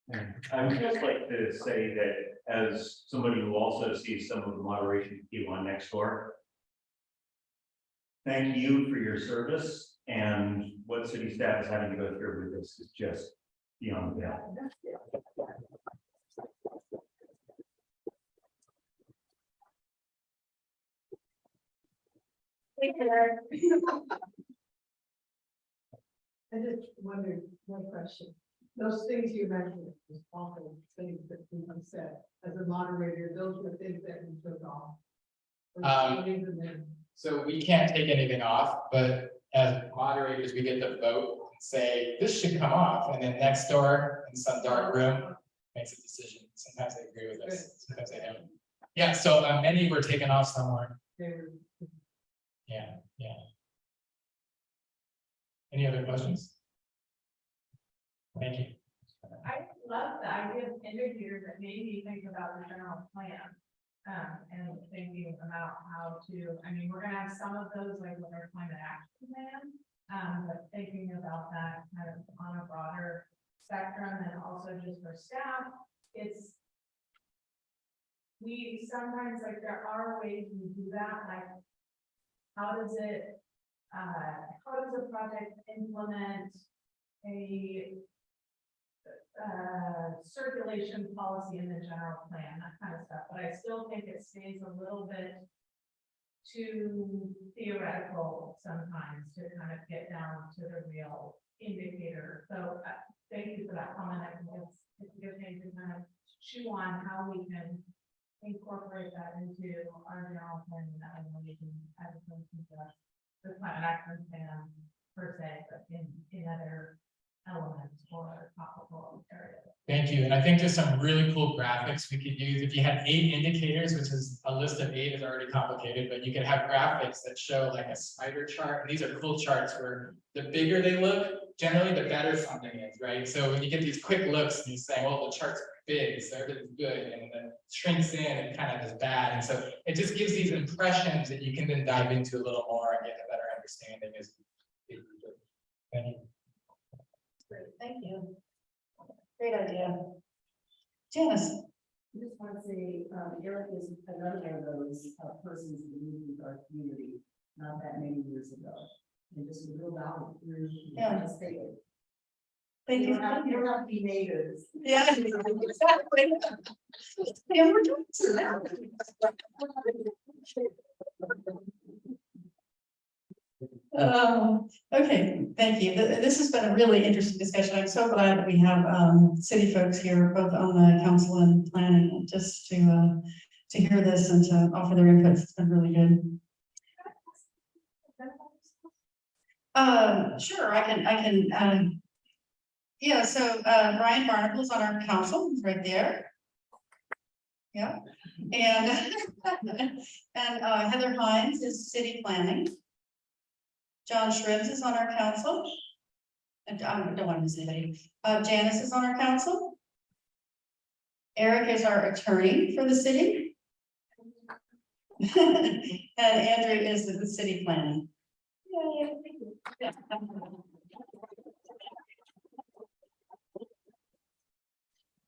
And I would just like to say that as somebody who also sees some of the moderation people on Nextdoor, thank you for your service, and what city staff is having to go through with this is just beyond that. I just wondered, one question. Those things you mentioned, those awful things that you said, as a moderator, those were things that you took off. So we can't take anything off, but as moderators, we get to vote and say, this should come off, and then next door in some dark room makes a decision. Sometimes they agree with us, sometimes they don't. Yeah, so many were taken off somewhere. Yeah. Any other questions? Thank you. I love the idea of indicators that made me think about the general plan. And thinking about how to, we're gonna have some of those like with our climate action plan, but thinking about that kind of on a broader spectrum and also just for staff, we sometimes like there are ways we do that, like how does a project implement a circulation policy in the general plan, that kind of stuff, but I still think it stays a little bit too theoretical sometimes to kind of get down to the real indicator. So thank you for that comment. I think it's a good thing to kind of chew on how we can incorporate that into our general plan evaluation as opposed to the climate action plan per se, but in other elements or topical areas. Thank you, and I think there's some really cool graphics we could use. If you had 8 indicators, which is a list of 8 is already complicated, but you could have graphics that show like a spider chart. And these are cool charts where the bigger they look, generally the better something is, right? So when you get these quick looks and you say, well, the chart's big, so everything's good, and then shrinks in and kind of is bad. And so it just gives these impressions that you can then dive into a little more and get a better understanding as. Thank you. Great, thank you. Great idea. Janice? I just want to say, Eric is another one of those persons that moved into our community not that many years ago. And just a real value through. Yeah. Thank You you. don't have to be natives. Yeah, exactly. Yeah, we're doing so now. Okay, thank you. This has been a really interesting discussion. I'm so glad that we have city folks here, both on the council and planning, just to hear this and to offer their inputs. It's been really good. Sure, I can. Yeah, so Brian Barnacle's on our council, he's right there. Yeah, and Heather Hines is city planning. John Shribs is on our council. And I don't want to miss anybody. Janice is on our council. Eric is our attorney for the city. And Andrew is the city planning. Yay.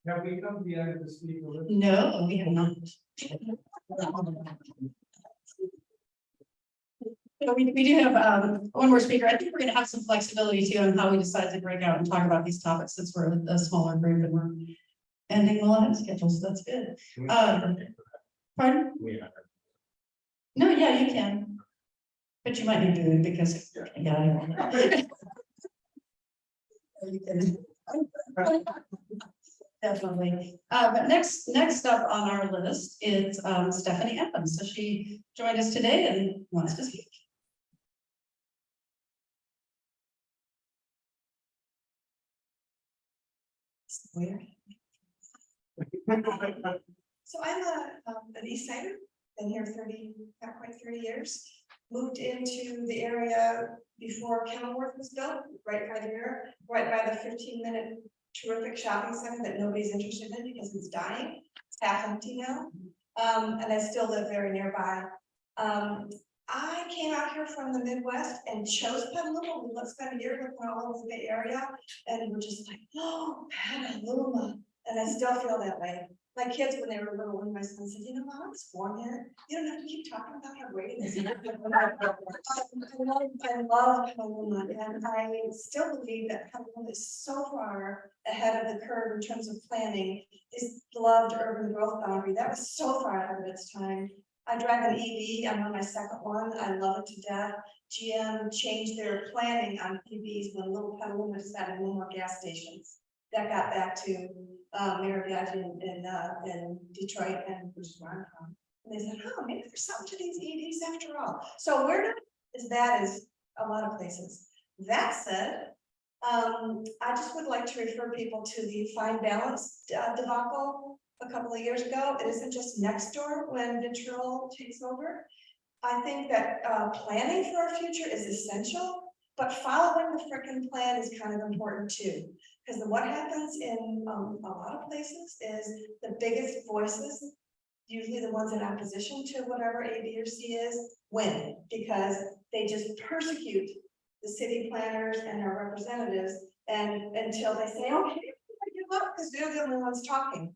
Have we come to the end of the speaker list? No, we have not. So we do have one more speaker. I think we're going to have some flexibility too on how we decide to break out and talk about these topics since we're a smaller group and we're ending well ahead of schedule, so that's good. Pardon? No, yeah, you can. But you might be booed because yeah. Definitely. But next up on our list is Stephanie Evans. So she joined us today and wants to speak. Weird. So I'm an East Sider, been here not quite 30 years. Moved into the area before Kenilworth was built, right by there, right by the 15-minute terrific shopping center that nobody's interested in because it's dying. It's half empty now. And I still live very nearby. I came out here from the Midwest and chose Petaluma. We let's spend a year looking all over the Bay Area, and we're just like, oh, Petaluma. And I still feel that way. My kids, when they were little, when my son said, you know, Mom, I was born here. You don't have to keep talking about how great it is. I love Petaluma, and I still believe that Petaluma is so far ahead of the curve in terms of planning. This beloved urban growth boundary, that was so far ahead of its time. I drive an EV, I'm on my second one, I love it to death. GM changed their planning on EVs when Little Petaluma decided no more gas stations. That got back to Marietta in Detroit, and which is where I'm from. And they said, oh, maybe there's something to these EVs after all. So we're not as bad as a lot of places. That said, I just would like to refer people to the fine balance debacle a couple of years ago. It isn't just next door when vitriol takes over. I think that planning for our future is essential, but following the frickin' plan is kind of important too. Because what happens in a lot of places is the biggest voices, usually the ones in opposition to whatever A, B, or C is, win, because they just persecute the city planners and their representatives, and until they say, okay, I give up because they're the only ones talking.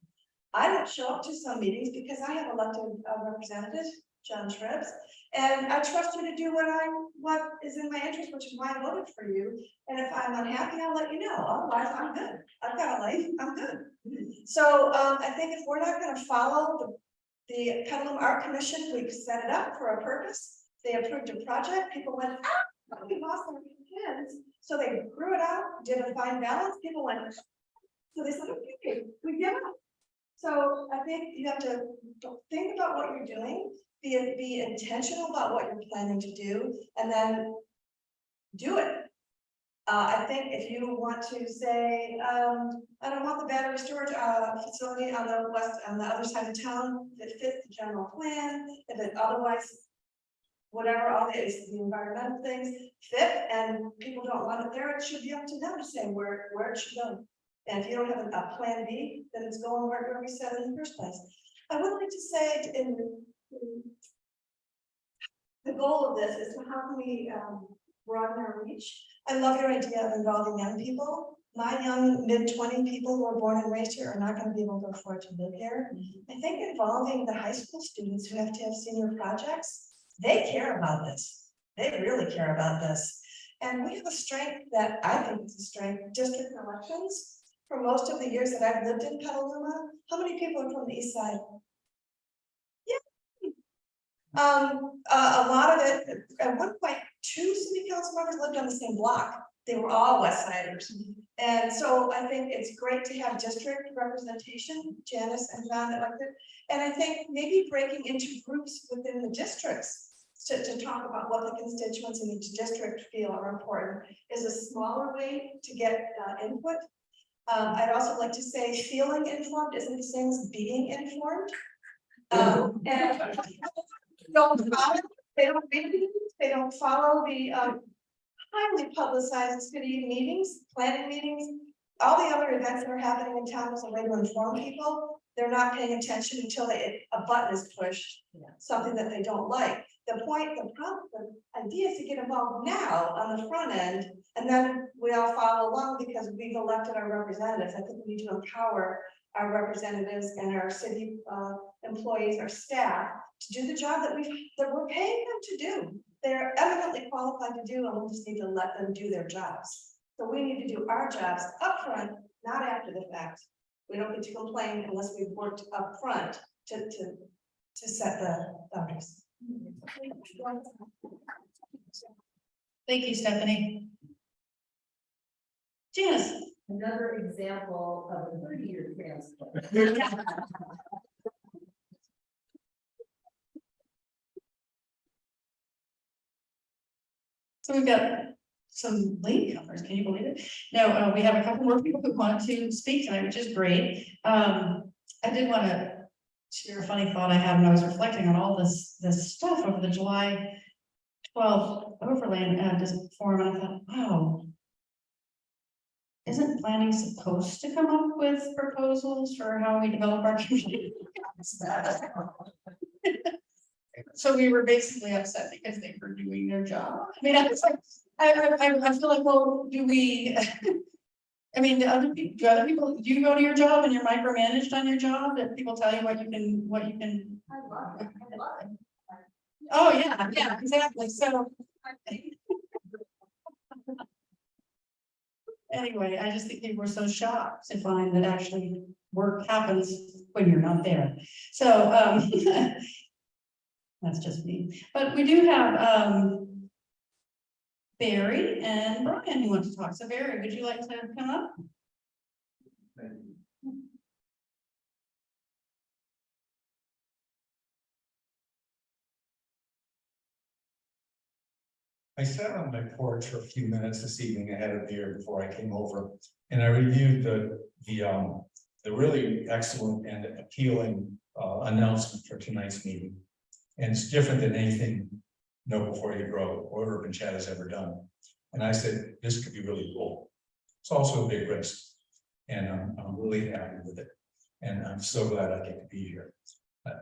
I don't show up to some meetings because I have elected representatives, John Shribs, and I trust you to do what is in my interest, which is why I voted for you. And if I'm unhappy, I'll let you know. Otherwise, I'm good. I've got a life. I'm good. So I think if we're not going to follow the Petaluma Art Commission, we've set it up for a purpose. They approved a project. People went, ah, we lost our kids. So they grew it out, did a fine balance. People went, so they said, okay, we give up. So I think you have to think about what you're doing, be intentional about what you're planning to do, and then do it. I think if you want to say, I don't want the battery storage facility on the other side of town that fits the general plan, if it otherwise, whatever, all the environmental things fit, and people don't want it there, it should be up to them to say where it should go. And if you don't have a plan B, then it's going where we said in the first place. I would like to say the goal of this is how can we broaden our reach. I love your idea of involving young people. My young mid-20 people who are born and raised here are not going to be able to afford to live here. I think involving the high school students who have to have senior projects, they care about this. They really care about this. And we have a strength that I think is a strength, district elections. For most of the years that I've lived in Petaluma, how many people are from the east side? Yeah. A lot of it, at one point, 2 city council members lived on the same block. They were all West Siders. And so I think it's great to have district representation, Janice and John elected. And I think maybe breaking into groups within the districts to talk about what the constituents in each district feel are important is a smaller way to get input. I'd also like to say feeling informed isn't the same as being informed. And they don't read these, they don't follow the highly publicized city meetings, planning meetings, all the other events that are happening in town as a way to inform people. They're not paying attention until a button is pushed, something that they don't like. The idea is to get involved now on the front end, and then we all follow along because we've elected our representatives. I think we need to empower our representatives and our city employees, our staff, to do the job that we're paying them to do. They're eminently qualified to do, and we just need to let them do their jobs. So we need to do our jobs up front, not after the fact. We don't get to complain unless we've worked up front to set the boundaries. Thank you, Stephanie. Janice. Another example of a 30-year transplant. So we've got some late comers, can you believe it? No, we have a couple more people who want to speak tonight, which is great. I did want to share a funny thought I had when I was reflecting on all this stuff over the July 12th overland forum, and I thought, wow, isn't planning supposed to come up with proposals for how we develop our community? So we were basically upset because they were doing their job. I mean, I was like, I feel like, well, do we? I mean, do other people, do you go to your job and you're micromanaged on your job? That people tell you what you can. I love it. I love it. Oh yeah, exactly. So. Anyway, I just think people were so shocked to find that actually work happens when you're not there. So that's just me. But we do have Barry and Brian who want to talk. So Barry, would you like to come up? I sat on my porch for a few minutes this evening. I had a beer before I came over, and I reviewed the really excellent and appealing announcement for tonight's meeting. And it's different than anything Know Before You Grow or Urban Chat has ever done. And I said, this could be really cool. It's also a big risk, and I'm really happy with it. And I'm so glad I get to be here.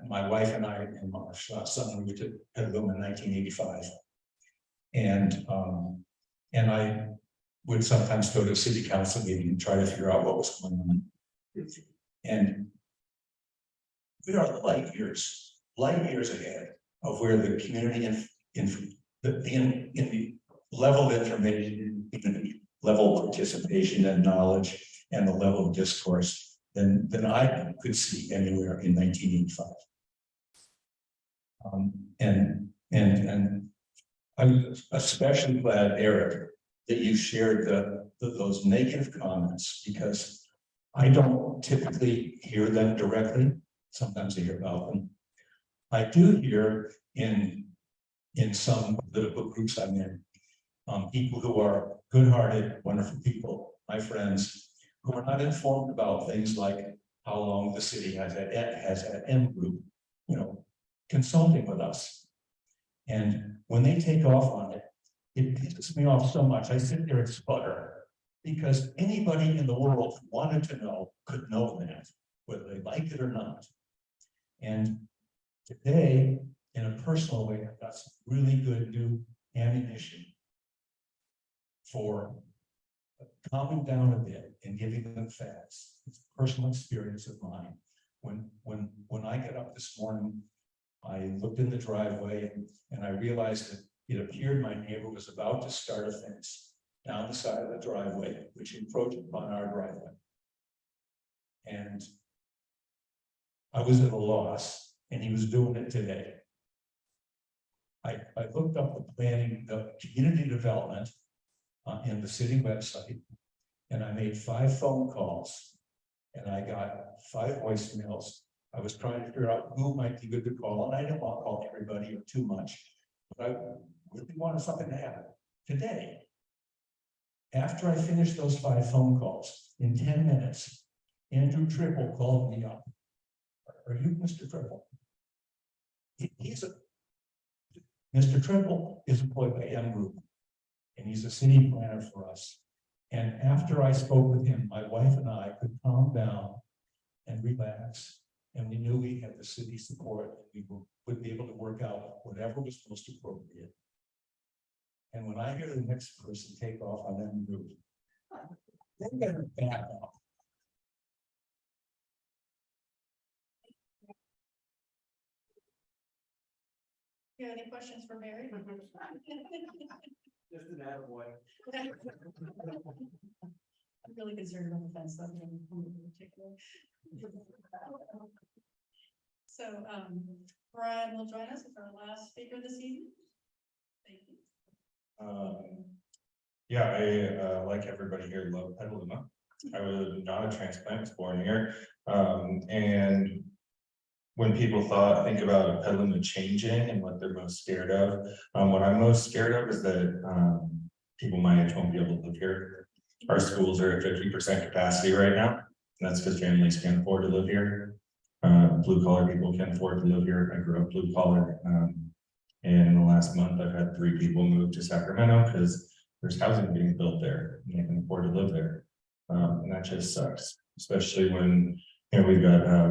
My wife and I and our son moved to Petaluma in 1985. And I would sometimes go to a city council meeting and try to figure out what was going on. And we are light years ahead of where the community in the level of information, level of participation and knowledge, and the level of discourse than I could see anywhere in 1985. And I'm especially glad, Eric, that you shared those negative comments, because I don't typically hear them directly. Sometimes I hear about them. I do hear in some political groups I'm in, people who are good-hearted, wonderful people, my friends, who are not informed about things like how long the city has an M group, consulting with us. And when they take off on it, it pisses me off so much. I sit there and sputter because anybody in the world who wanted to know could know that, whether they like it or not. And today, in a personal way, I've got some really good new ammunition for calming down a bit and giving them facts. It's a personal experience of mine. When I get up this morning, I looked in the driveway and I realized that it appeared my neighbor was about to start a fence down the side of the driveway, which encroached upon our driveway. And I was at a loss, and he was doing it today. I looked up the planning, the community development in the city website, and I made 5 phone calls, and I got 5 voicemails. I was trying to figure out who might be good to call, and I didn't want to call everybody or too much, but I really wanted something to happen today. After I finished those 5 phone calls, in 10 minutes, Andrew Triple called me up. Are you Mr. Triple? Mr. Triple is employed by M Group, and he's a city planner for us. And after I spoke with him, my wife and I could calm down and relax, and we knew we had the city support. We would be able to work out whatever was most appropriate. And when I hear the next person take off on M Group, they better back up. You have any questions for Mary? Just an attaboy. I'm really concerned about the fence. So, Brian will join us as our last speaker this evening. Thank you. Yeah, I like everybody here, love Petaluma. I was not a transplant, was born here. And when people think about Petaluma changing and what they're most scared of, what I'm most scared of is that people my age won't be able to live here. Our schools are at 50% capacity right now. And that's because families can't afford to live here. Blue collar people can't afford to live here. I grew up blue collar. And in the last month, I've had 3 people move to Sacramento because there's housing being built there and they can afford to live there. And that just sucks, especially when we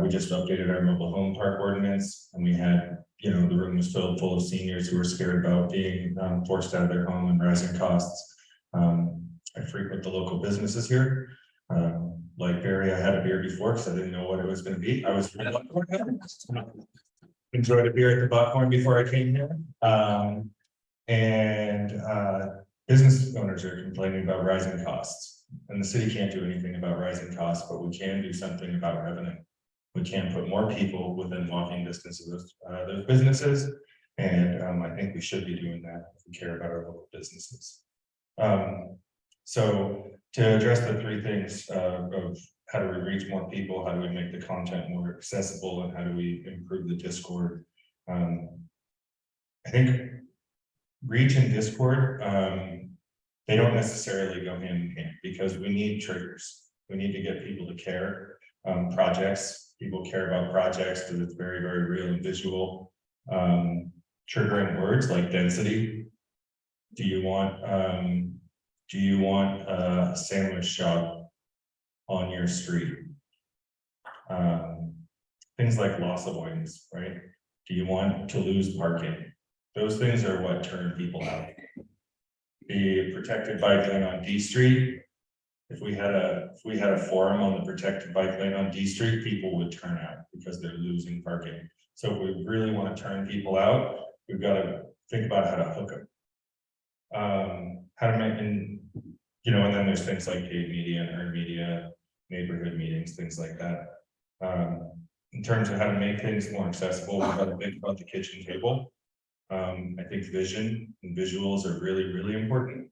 just updated our mobile home park ordinance, and we had, the room was filled full of seniors who were scared about being forced out of their home and rising costs. I frequent the local businesses here. Like Barry, I had a beer before because I didn't know what it was going to be. I was enjoyed a beer at the Buckhorn before I came here. Business owners are complaining about rising costs. And the city can't do anything about rising costs, but we can do something about revenue. We can put more people within walking distance of those businesses. And I think we should be doing that if we care about our local businesses. So to address the 3 things of how do we reach more people, how do we make the content more accessible, and how do we improve the Discord? I think reach and Discord, they don't necessarily go hand in hand because we need triggers. We need to get people to care. Projects, people care about projects because it's very, very real and visual. Triggering words like density. Do you want a sandwich shop on your street? Things like loss avoidance, right? Do you want to lose parking? Those things are what turn people out. The protected bike lane on D Street. If we had a forum on the protected bike lane on D Street, people would turn out because they're losing parking. So if we really want to turn people out, we've got to think about how to hook them. How to make, and then there's things like paid media and earned media, neighborhood meetings, things like that. In terms of how to make things more accessible, we've got to think about the kitchen table. I think vision and visuals are really, really important.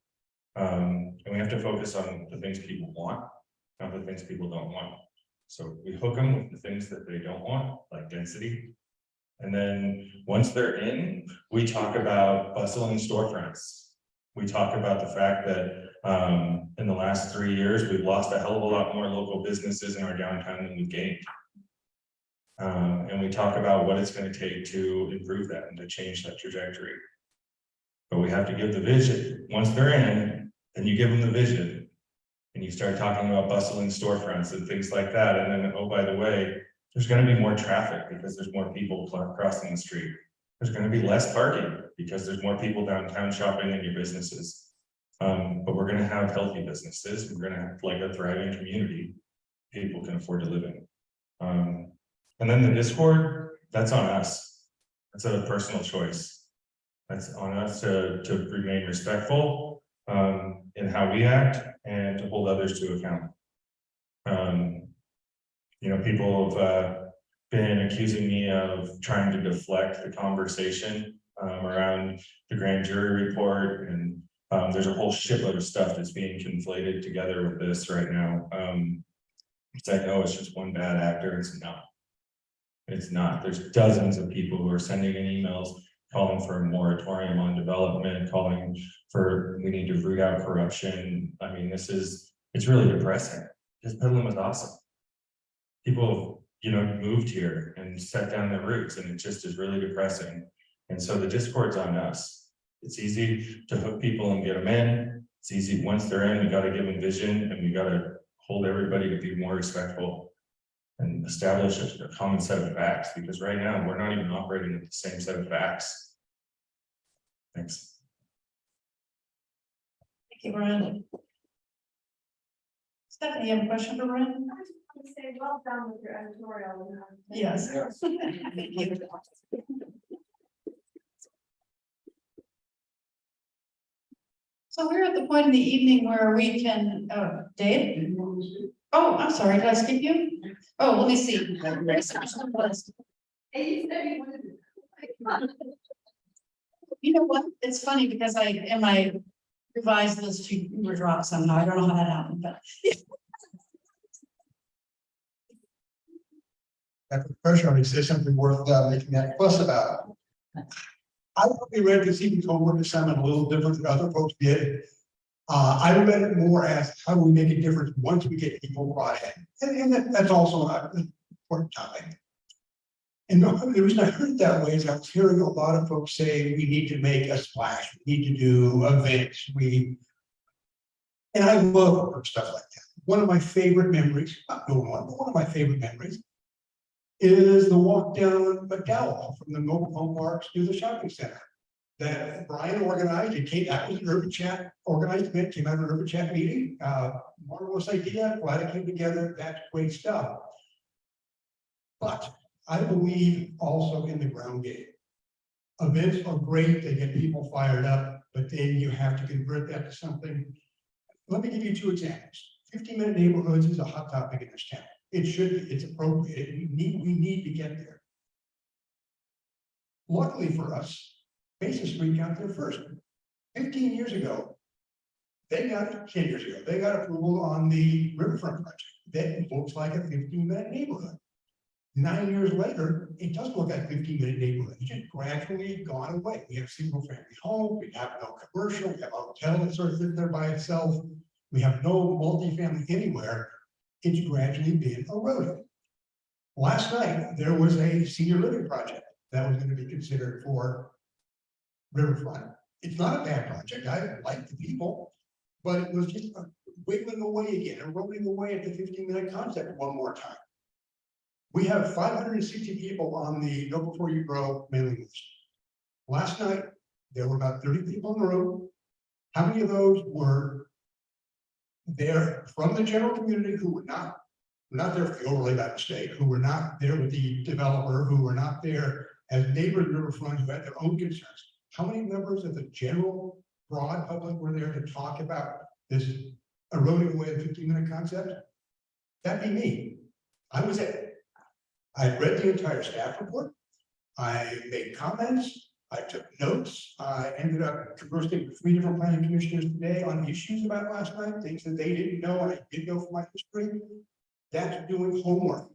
And we have to focus on the things people want. not the things people don't want. So we hook them with the things that they don't want, like density. And then once they're in, we talk about bustling storefronts. We talk about the fact that in the last 3 years, we've lost a hell of a lot more local businesses in our downtown than we've gained. And we talk about what it's going to take to improve that and to change that trajectory. But we have to give the vision. Once they're in, then you give them the vision. And you start talking about bustling storefronts and things like that. And then, oh, by the way, there's going to be more traffic because there's more people crossing the street. There's going to be less parking because there's more people downtown shopping in your businesses. But we're going to have healthy businesses. We're going to have like a thriving community people can afford to live in. And then the discord, that's on us. That's a personal choice. That's on us to remain respectful in how we act and to hold others to account. You know, people have been accusing me of trying to deflect the conversation around the grand jury report, and there's a whole shitload of stuff that's being conflated together with this right now. It's like, oh, it's just one bad actor. It's not. It's not. There's dozens of people who are sending in emails calling for a moratorium on development, calling for we need to root out corruption. I mean, it's really depressing because Petaluma is awesome. People, you know, moved here and set down their roots, and it just is really depressing. And so the discord's on us. It's easy to hook people and get them in. It's easy once they're in, we got to give them vision, and we got to hold everybody to be more respectful and establish a common set of facts, because right now we're not even operating with the same set of facts. Thanks. Thank you, Brian. Stephanie, you have a question for Brian? I would say well done with your editorial. Yes. Thank you. So we're at the point in the evening where we can, Dave? Oh, I'm sorry, did I skip you? Oh, let me see. You know what? It's funny because in my revised list, you were dropped somehow. I don't know how that happened, but. After the pressure, I say something worth making that fuss about. I probably read this even homework assignment a little different than other folks did. I read it more as how do we make a difference once we get people brought in, and that's also an important topic. And the reason I heard it that way is I was hearing a lot of folks say we need to make a splash, we need to do events, and I love stuff like that. One of my favorite memories, not the one, but one of my favorite memories is the walk down McDowell from the mobile home parks to the shopping center that Brian organized. It came, that was an Urban Chat organized event, came out of an Urban Chat meeting. Marvelous idea, glad it came together. That's great stuff. But I believe also in the ground game. Events are great, they get people fired up, but then you have to convert that to something. Let me give you 2 examples. 15-minute neighborhoods is a hot topic in this town. It should be, it's appropriate. We need to get there. Luckily for us, Basin Street got there first. 15 years ago, 10 years ago, they got approval on the riverfront project. That looks like a 15-minute neighborhood. 9 years later, it does look like a 15-minute neighborhood. It's just gradually gone away. We have single-family home, we have no commercial, we have a hotel that sort of sits there by itself. We have no multifamily anywhere. It's gradually been eroded. Last night, there was a senior living project that was going to be considered for riverfront. It's not a bad project. I like the people, but it was just wiggling away again, eroding away at the 15-minute concept one more time. We have 560 people on the Go Before You Grow mailing list. Last night, there were about 30 people in the room. How many of those were there from the general community who were not there for the overlay by mistake, who were not there with the developer, who were not there as neighbors riverfront who had their own concerns? How many members of the general broad public were there to talk about this eroding away the 15-minute concept? That'd be me. I was it. I read the entire staff report. I made comments. I took notes. I ended up conversing with 3 different planning commissioners today on issues about last night, things that they didn't know, I did know from my history. That's doing homework.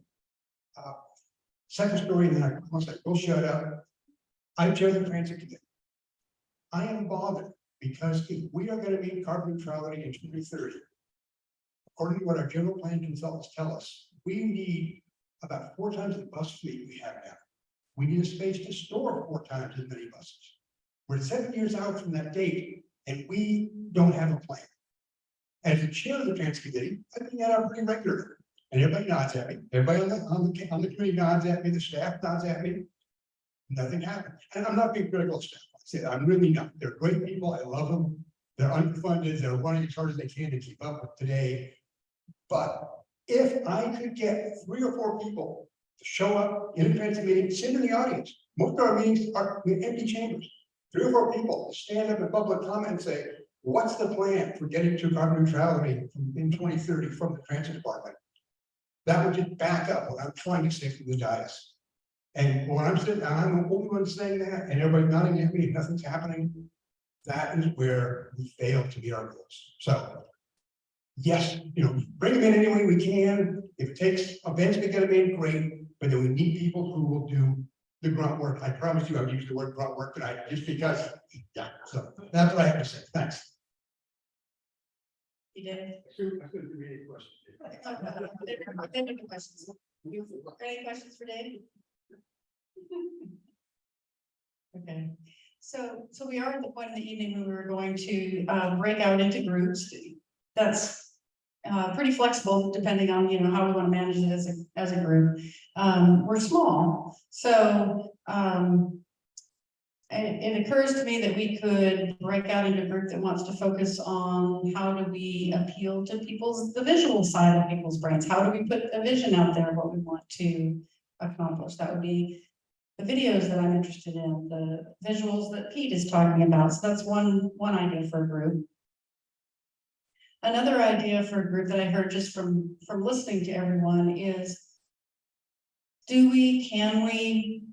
Second story, and then I promise I will shut up. I chair the transit committee. I am bothered because if we are going to meet carbon neutrality in 2030, according to what our general plan consultants tell us, we need about 4 times the bus fleet we have now. We need a space to store 4 times as many buses. We're 7 years out from that date, and we don't have a plan. As the chair of the transit committee, I bring that up pretty regularly, and everybody nods at me. Everybody on the committee nods at me. The staff nods at me. Nothing happened, and I'm not being critical of staff. I said I'm really not. They're great people. I love them. They're underfunded. They're running as hard as they can to keep up with today. But if I could get 3 or 4 people to show up in a transit meeting, sit in the audience. Most of our meetings are in empty chambers. 3 or 4 people to stand up in public comment and say, what's the plan for getting to carbon neutrality in 2030 from the transit department? That would just back up what I'm trying to say from the dais. And when I'm sitting, I'm the only one saying that, and everybody nodding at me, and nothing's happening. That is where we fail to meet our goals. So, yes, bring them in any way we can. If it takes events to get them in, great. But then we need people who will do the grunt work. I promise you, I've used the word grunt work tonight, just because. Yeah. So that's what I have to say. Thanks. You did. Questions. Any questions for Dave? Okay, so we are at the point in the evening when we were going to break out into groups. That's pretty flexible depending on how we want to manage it as a group. We're small, so it occurs to me that we could break out into a group that wants to focus on how do we appeal to the visual side of people's brains. How do we put a vision out there of what we want to accomplish? That would be the videos that I'm interested in, the visuals that Pete is talking about. So that's one idea for a group. Another idea for a group that I heard just from listening to everyone is, can we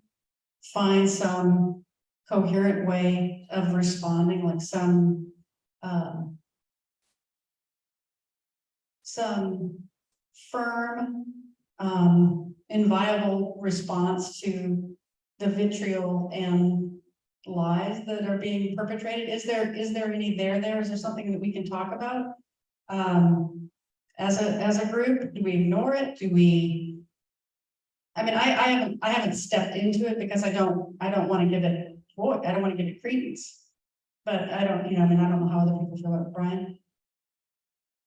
find some coherent way of responding, like some firm, inviolable response to the vitriol and lies that are being perpetrated? Is there any there? Is there something that we can talk about as a group? Do we ignore it? Do we? I mean, I haven't stepped into it because I don't want to give it voice. I don't want to give it credence. But I don't know how other people feel about it. Brian.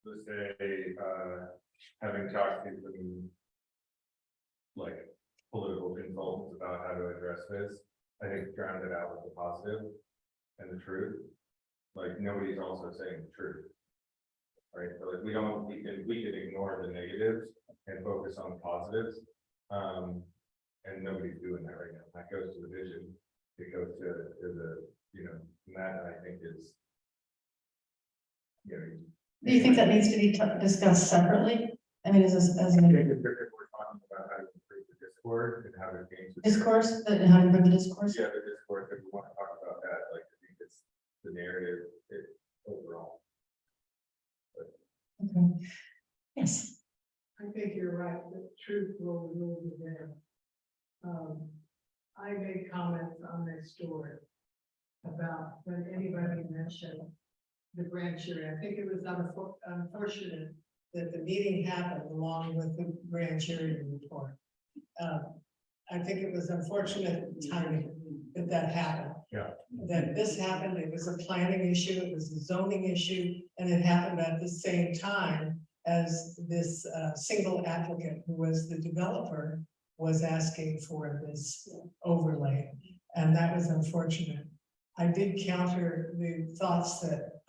To say, having talked to some like political consultants about how to address this, I think drowned it out with the positive and the truth. Like nobody's also saying the truth, right? So like we can ignore the negatives and focus on the positives, and nobody's doing that right now. That goes to the vision. It goes to the and that I think is. Do you think that needs to be discussed separately? I mean, is this as an we're talking about how to improve the discourse and how to change the discourse, and how to improve the discourse? Yeah, the discourse, if we want to talk about that, like I think it's the narrative overall. Okay. Yes. I think you're right, the truth will rule the day. I made comments on this story about when anybody mentioned the grand jury. I think it was unfortunate that the meeting happened along with the grand jury report. I think it was unfortunate timing that happened. Yeah. That this happened, it was a planning issue, it was a zoning issue, and it happened at the same time as this single applicant who was the developer was asking for this overlay. And that was unfortunate. I did counter the thoughts that,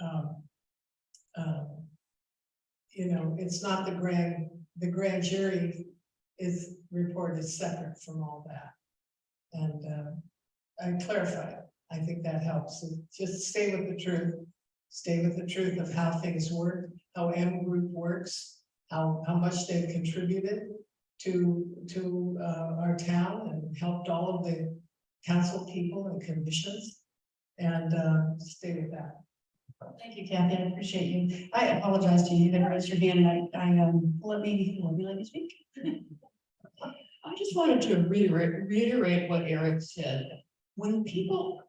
it's not the grand jury report is separate from all that. And I clarified, I think that helps. So just stay with the truth of how things work, how M Group works, how much they've contributed to our town and helped all of the council people and commissions. And stay with that. Thank you, Kathy. I appreciate you. I apologize to you. You had raised your hand and let me let you speak. I just wanted to reiterate what Eric said. When people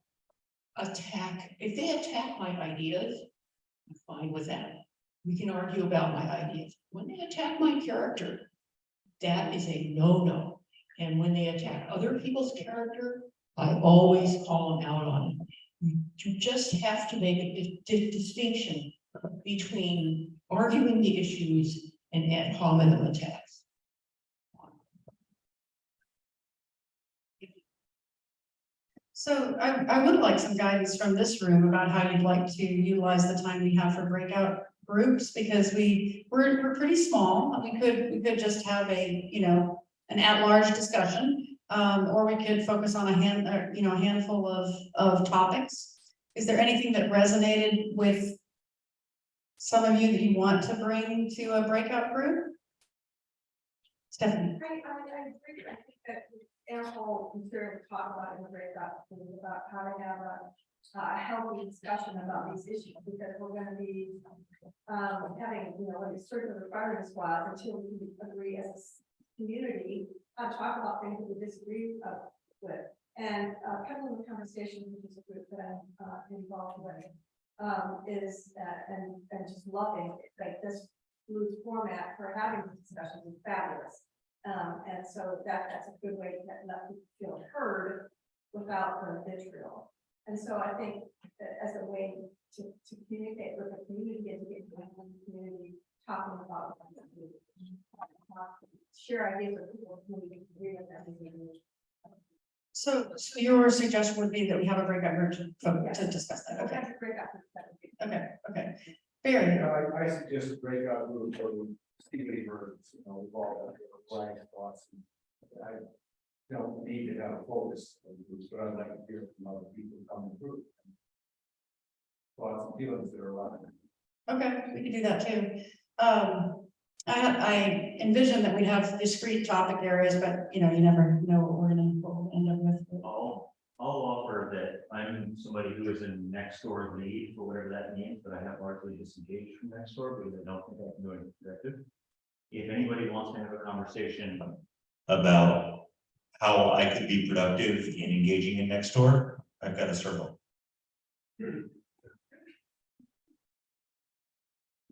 attack, if they attack my ideas, I'm fine with that. We can argue about my ideas. When they attack my character, that is a no-no. And when they attack other people's character, I always call them out on it. You just have to make a distinction between arguing the issues and ad hominem attacks. So I would like some guidance from this room about how you'd like to utilize the time we have for breakout groups, because we're pretty small. We could just have an at-large discussion. Or we could focus on a handful of topics. Is there anything that resonated with some of you that you want to bring to a breakout group? Stephanie. I agree. I think that ample material to talk about in the breakout about how to have a healthy discussion about these issues, because we're going to be having, a circular firing squad until we can agree as a community. Talk about things that we disagree with, and Petaluma conversation, which is a group that I'm involved with, is and just loving like this loose format for having these discussions is fabulous, and so that's a good way to let people feel heard without the vitriol. And so I think that as a way to communicate with the community and to get the community talking about share ideas with people who agree with them. So your suggestion would be that we have a breakout group to discuss that. Okay. Okay. Barry. I suggest breakout group for Stevie Birds, with all the flag spots. I don't need to have a focus of groups, but I'd like to hear from other people coming through. Lots of feelings that are alive. Okay, we can do that too. I envision that we'd have discrete topic areas, but you never know what we'll end up with. I'll offer that I'm somebody who is in next door lead for whatever that means, but I have largely disengaged from next door because I don't think I'm doing it effective. If anybody wants to have a conversation About how I could be productive in engaging in next door, I've got a circle.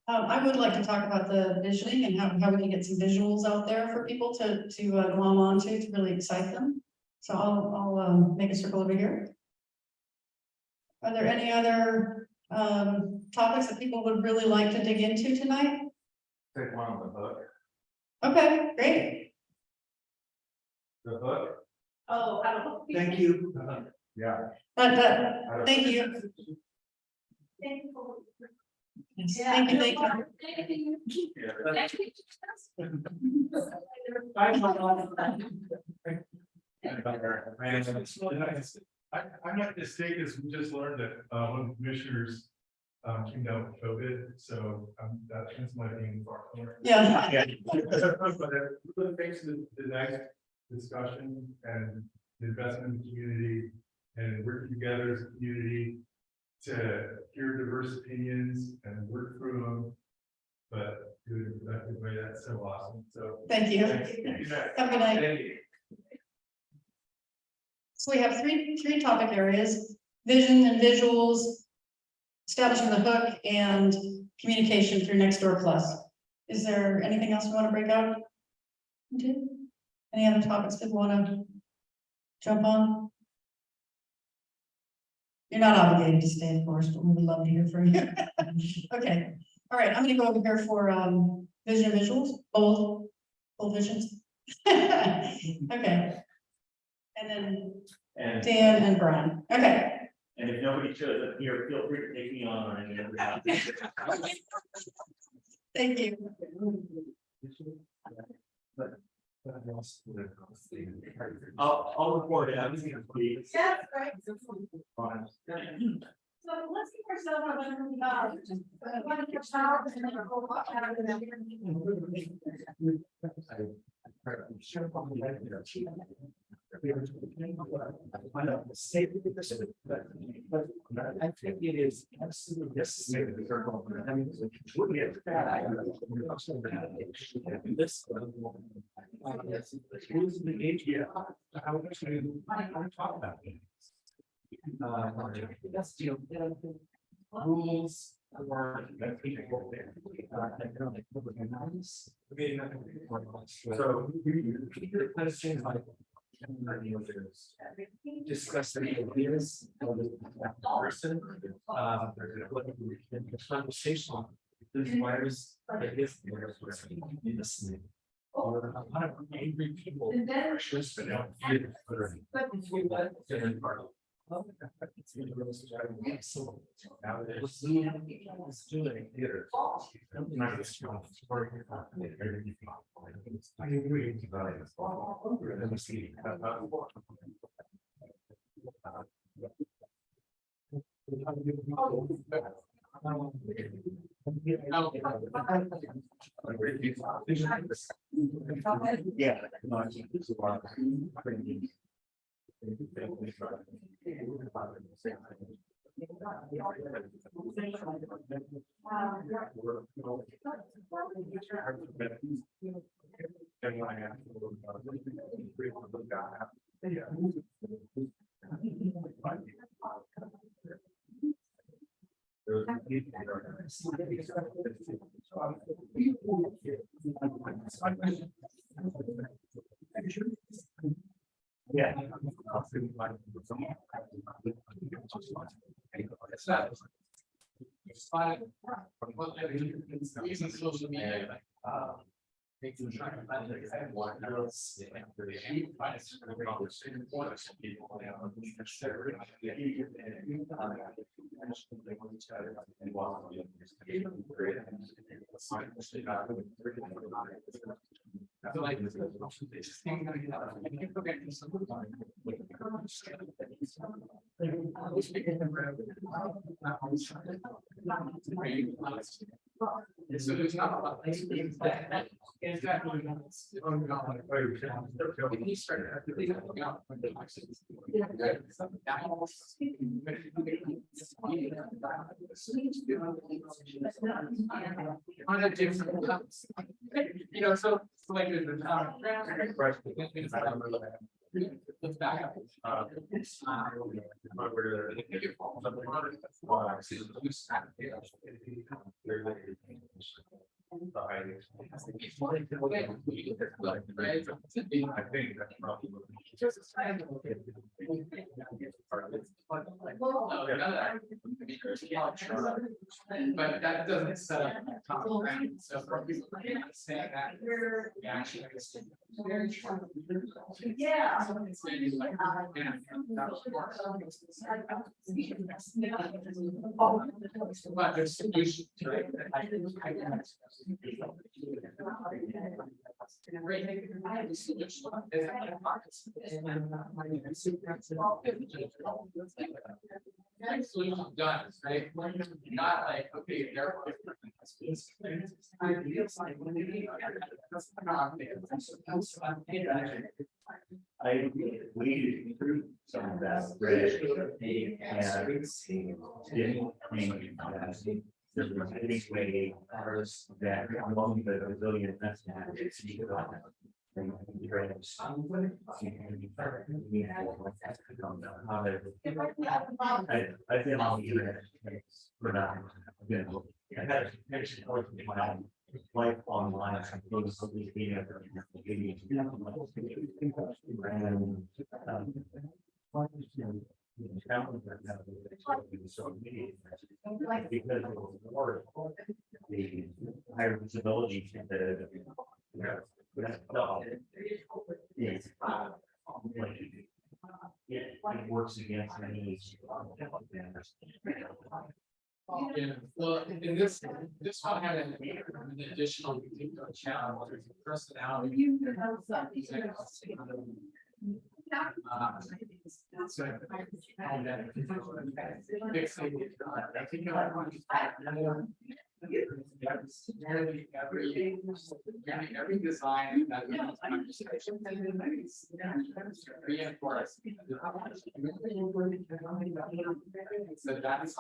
I would like to talk about the visioning and how we can get some visuals out there for people to glom onto to really excite them. So I'll make a circle over here. Are there any other topics that people would really like to dig into tonight? Take one on the hook. Okay, great. The hook. Oh, I don't know. thank you. Yeah. But thank you. Thank you for. Yes, Yeah. thank you. I'm not mistaken, as we just learned that one of the commissioners came down with COVID, so that's my being far. Yeah. But really thanks to the nice discussion and the investment in the community and working together as a community to hear diverse opinions and work through them, but do it in a productive way. That's so awesome. So Thank you. thank you. Have a good night. Thank you. So we have three topic areas: vision and visuals, establishing the hook, and communication through Nextdoor Plus. Is there anything else we want to break out into? Any other topics people want to jump on? You're not obligated to stay, of course, but we would love to hear from you. Okay, all right, I'm gonna go over here for vision and visuals, bold visions. Okay. And then And Dan and Brian. Okay. And if nobody shows up here, feel free to take me on any of that. Thank you. I'll report it. Yeah, right. So let's give ourselves I think it is absolutely necessary. I mean, looking at that, this. Here's the age, yeah. I want to talk about it. That's, you know, rules for people. So. Kind of things like. Discuss the ideas of the person. The conversation. There's virus. Listening. Or a lot of angry people. And then- Just but now. So now there's doing theater. I agree. Let me see. Yeah. Yeah. It's fine. Well, it's using social media. Making sure I have one else. I feel like this is thing gonna get out. I can forget this. So there's not a lot. Is that really when you start actively looking out for the license. On a different level. You know, so like there's let's back up. I think that's probably. But that doesn't set up top ground, so for people saying that we're actually. Yeah. It's maybe like, yeah, but there's solution to it. Solution done, right? Not like, okay, they're. I we through some of that bridge and there's a big way that along the resilient I've been on the internet for that. I had a connection with my life online. Because the higher visibility to the it works against any. Yeah, well, in this one had an additional challenge, personality. So, Every design that reinforce. So that's.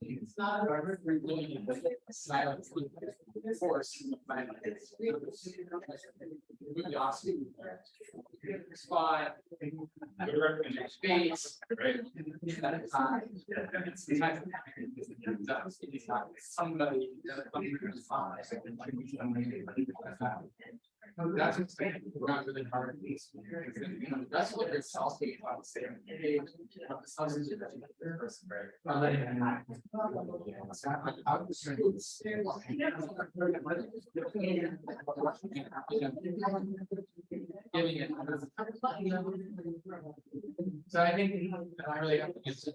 It's not really silence, force, but it's really awesome. Spot, space, right? Somebody. That's what's not really hard. That's what it's also about saying. So I think I really have to get to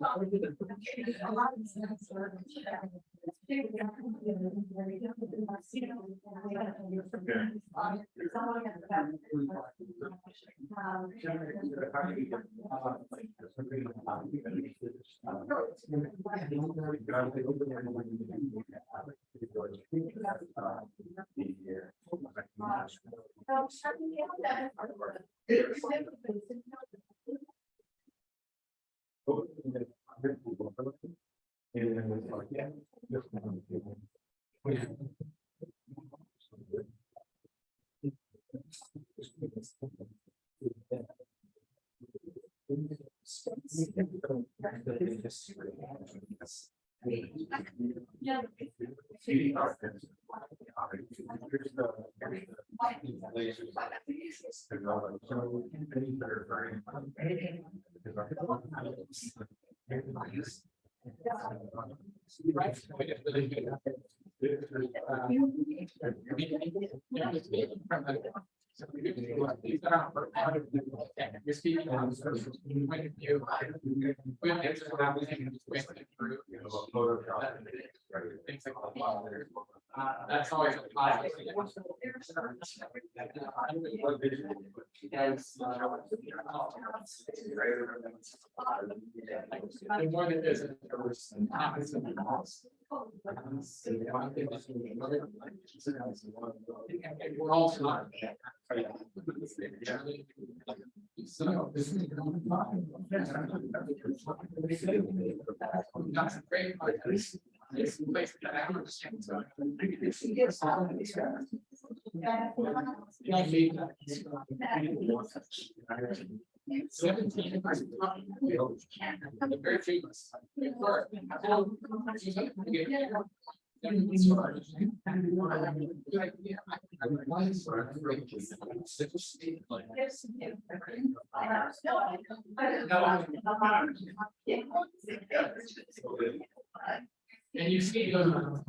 You're speaking on the point of view. Things like that's always a positive. The more that there's a opposite of the house. We're all smart. So this is that's great. It's a place that I understand. So very famous. And you see those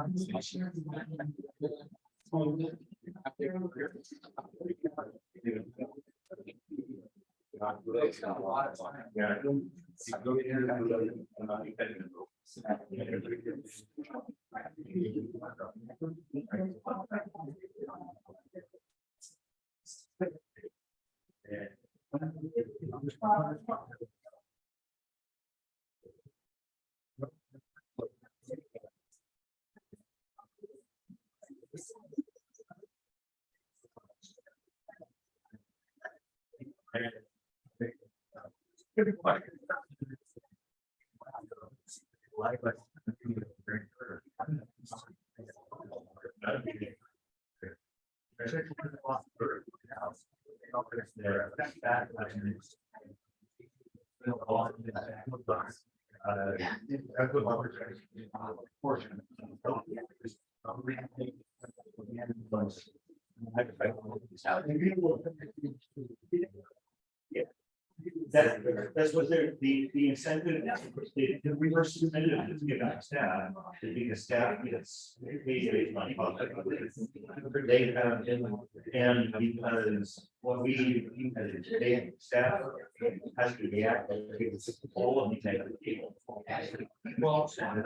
That's what they're, the incentive, the reverse incentive is given to staff, because staff gets paid money. They have, and because what we, they, staff has to react to all of these negative people. Well, to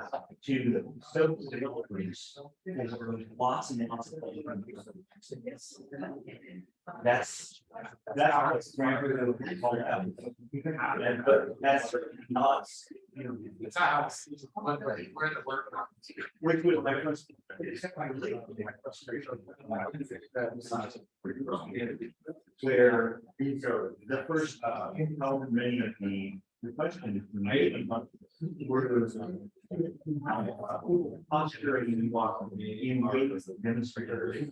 so developers, there's lots and lots of. That's what's called out. But that's not. It's not how it's. We're in the work. Which would like us. Where the first, how many of the questions were posturing in ways that demonstrated.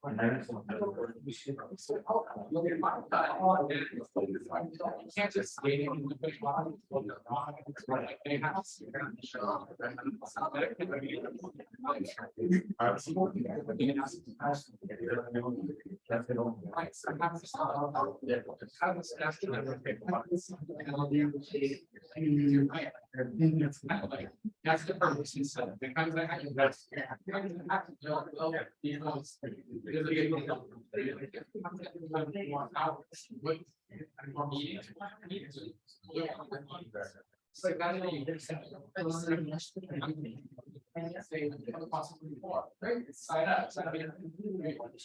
And I just want to. You can't just skate in the big body. They have that's the purpose. Because that's it's like that possibly more, right? Sign up.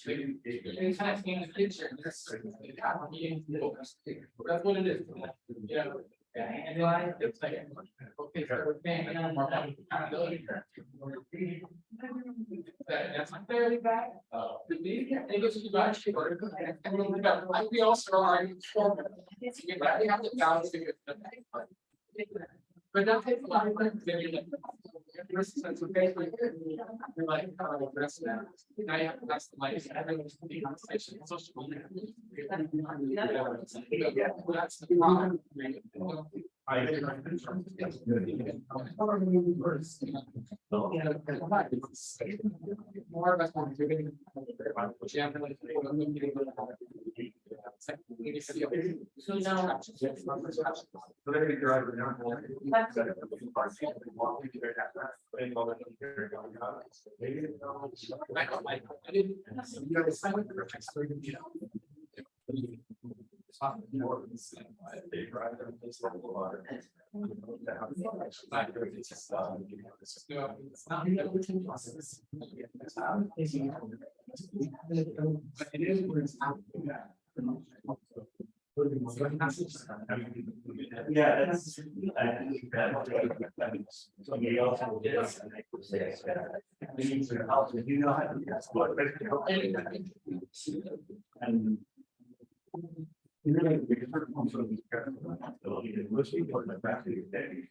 Any kind of in the picture. That's what it is. Yeah. And then it's like, okay, so we're paying more accountability. That's not fairly bad. It gives you much. And we also are. We have to balance it. But that takes a lot of time. So basically, you're like, that's that. Now you have to that's the life. Everyone's the conversation. Social media. That's the problem. More of us want to be. So now. Yeah, that's. Somebody else will get us. You know how to. And. Really, because we're also these most people in the back of your day.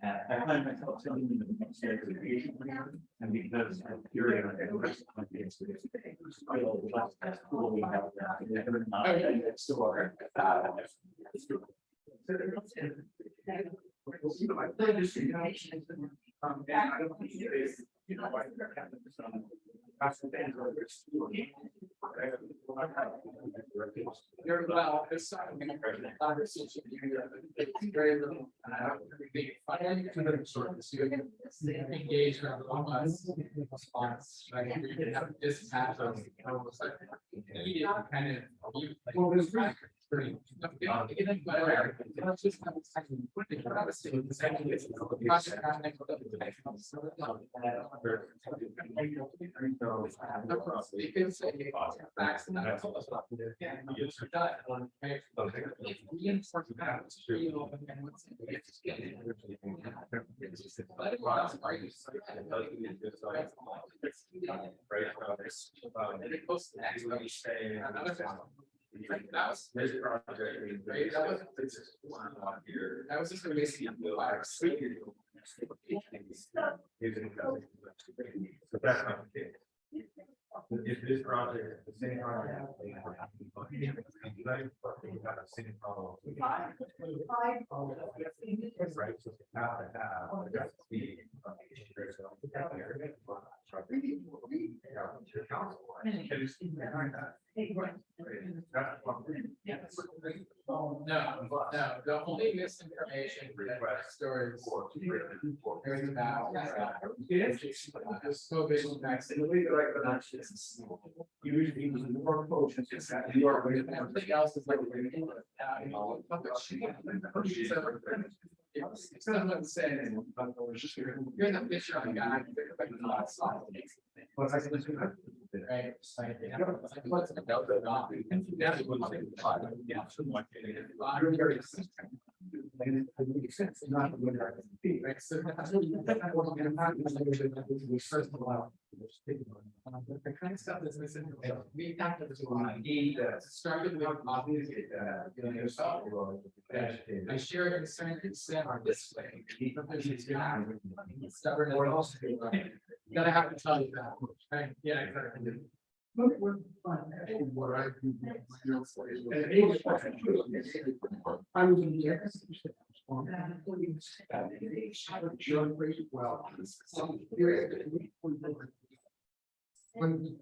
I find myself telling them the upstairs and because I'm curious. Very well, this conversation very little. Engage response, right? We can have this kind of immediate kind of. Well, it's right. That was just amazing. If this project, the same project. Same problem. Right, so now I have, that's the. No, the only misinformation stories. There's about. COVID vaccine. Usually more potions. Everything else is like. If someone says, you're the picture of a guy. Right. What's the delta? The kind of stuff that's misinformation. We have to started with obviously I share a concern consent on this way. Stubborn or else. Gotta have to tell you that, right? Yeah, exactly. What I do. I was in the. Well. When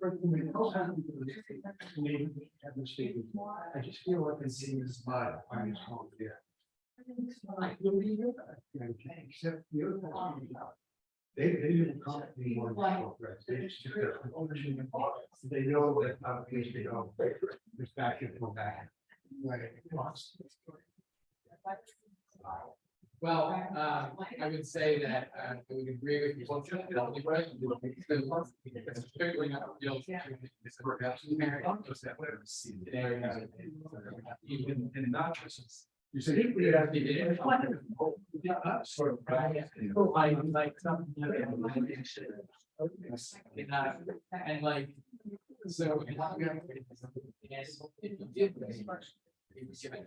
I just feel like I'm seeing this vibe on his home there. I believe it. Except the other thing. They didn't come to me more. They just took their ownership. They know that they go. There's back and go back. Well, I would say that I would agree with you. Particularly not real. Even in not just. You said it would have been. Sort of. I like something. And like. So. If you did this, it was given.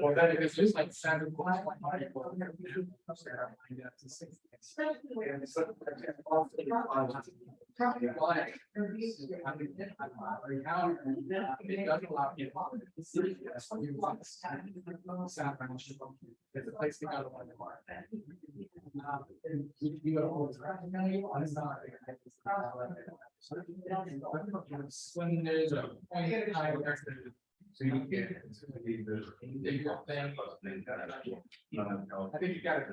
Well, then it was just like standard. Probably why. It doesn't allow people. It's a place to go to one more. You go all the time. It's not. When there's a point in time where so you get I think you got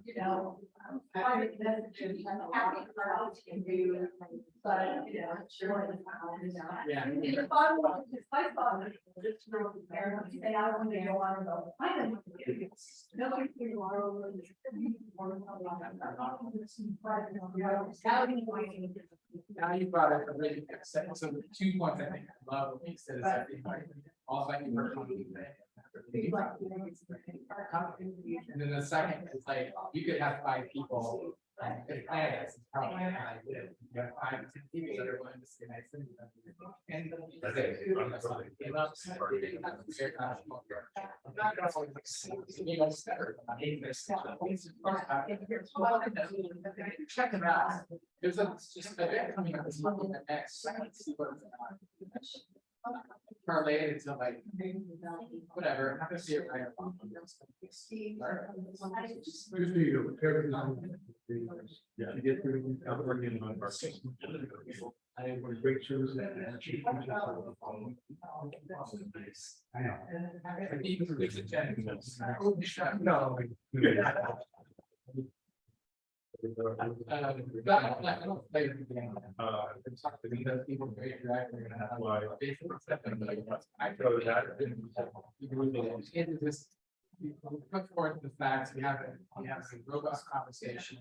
You know, I think that's just having crowds can do, but, you know, sure. Yeah. If I want to, I thought, just real fair, and I want to go on and go, I don't. Nobody can go. Now you brought up a really good set, so the 2 points I think I love, what you said is that all I can work on. And then the second is like, you could have 5 people. Could plan this, probably, you have 5 to 10 people that are willing to say nice things. And check them out. There's just a bit coming up this month in the next second, see what it's related to like whatever. I'm not gonna see it right now. Yeah. To get through. I have one great shoes that. I know. No. I don't play the game. Because people very directly and have why. I throw that. Into this. We put forth the facts, we have a robust conversation.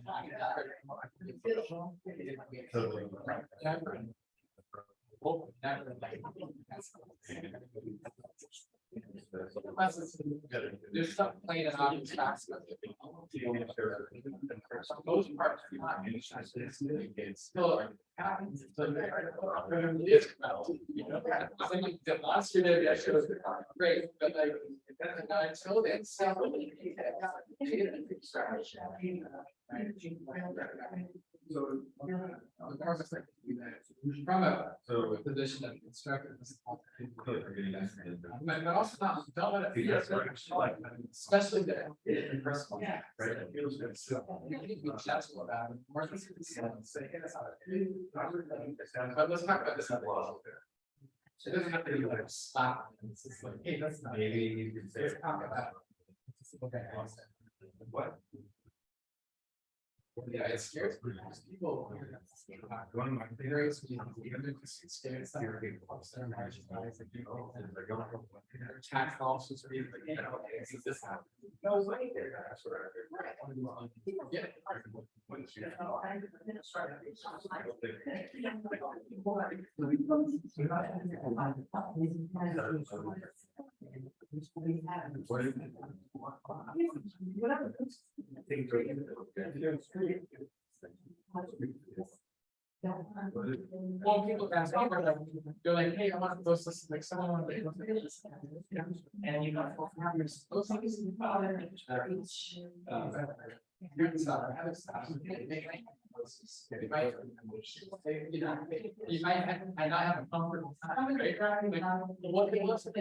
There's some plain and obvious facts. Those parts. Still. The last year, maybe I should have been great, but like. Until then. From a position of constructive. But also not, don't let it feel like, especially the. Yeah. Right. But let's talk about this. It doesn't have to be like stop. It's just like, hey, that's not. Maybe you can say. Okay. What? Yeah, it scares people. One of my theories, tax officers are even, you know, this happen. No way there. That's what I well, people ask me, they're like, hey, I want to post this, like someone. And you got 4 cameras. You might not have a comfortable time, right? Like, what people said,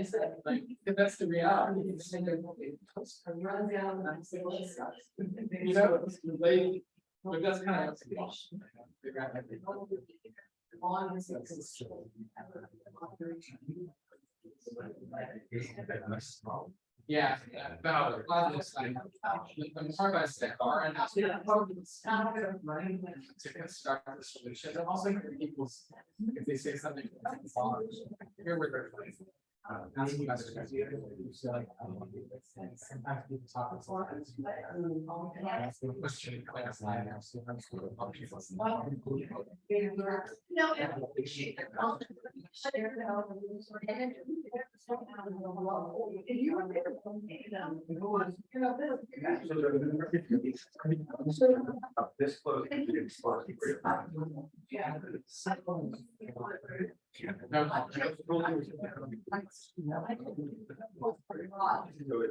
like, that's the reality. You know, they. But that's kind of. Yeah, about the part I said, and to construct the solution, and also hear people's, if they say something. Hear where they're. That's what you guys are gonna do. So, like, sometimes people talk with slides. That's the question, class line, now, so I'm just gonna publish it. No, I appreciate it. If you were there, This close. yeah.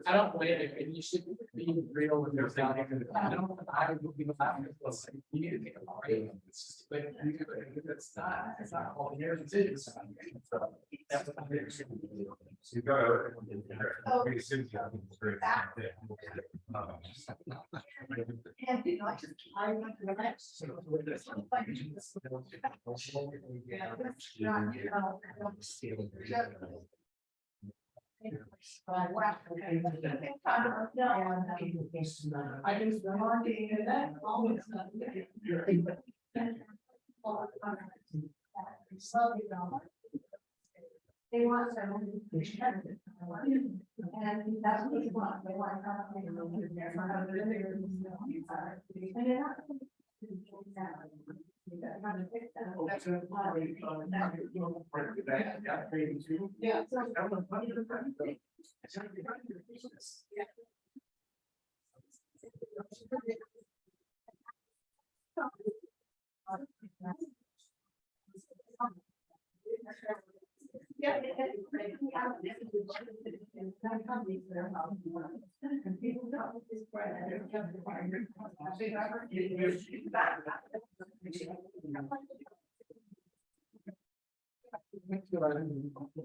I don't blame it, and you should be real with yourself. I would be you need to take a break. It's just, but it's not all years, it's. You go. I just reminding that always. They want someone to share it. And that's what they want. They want yeah.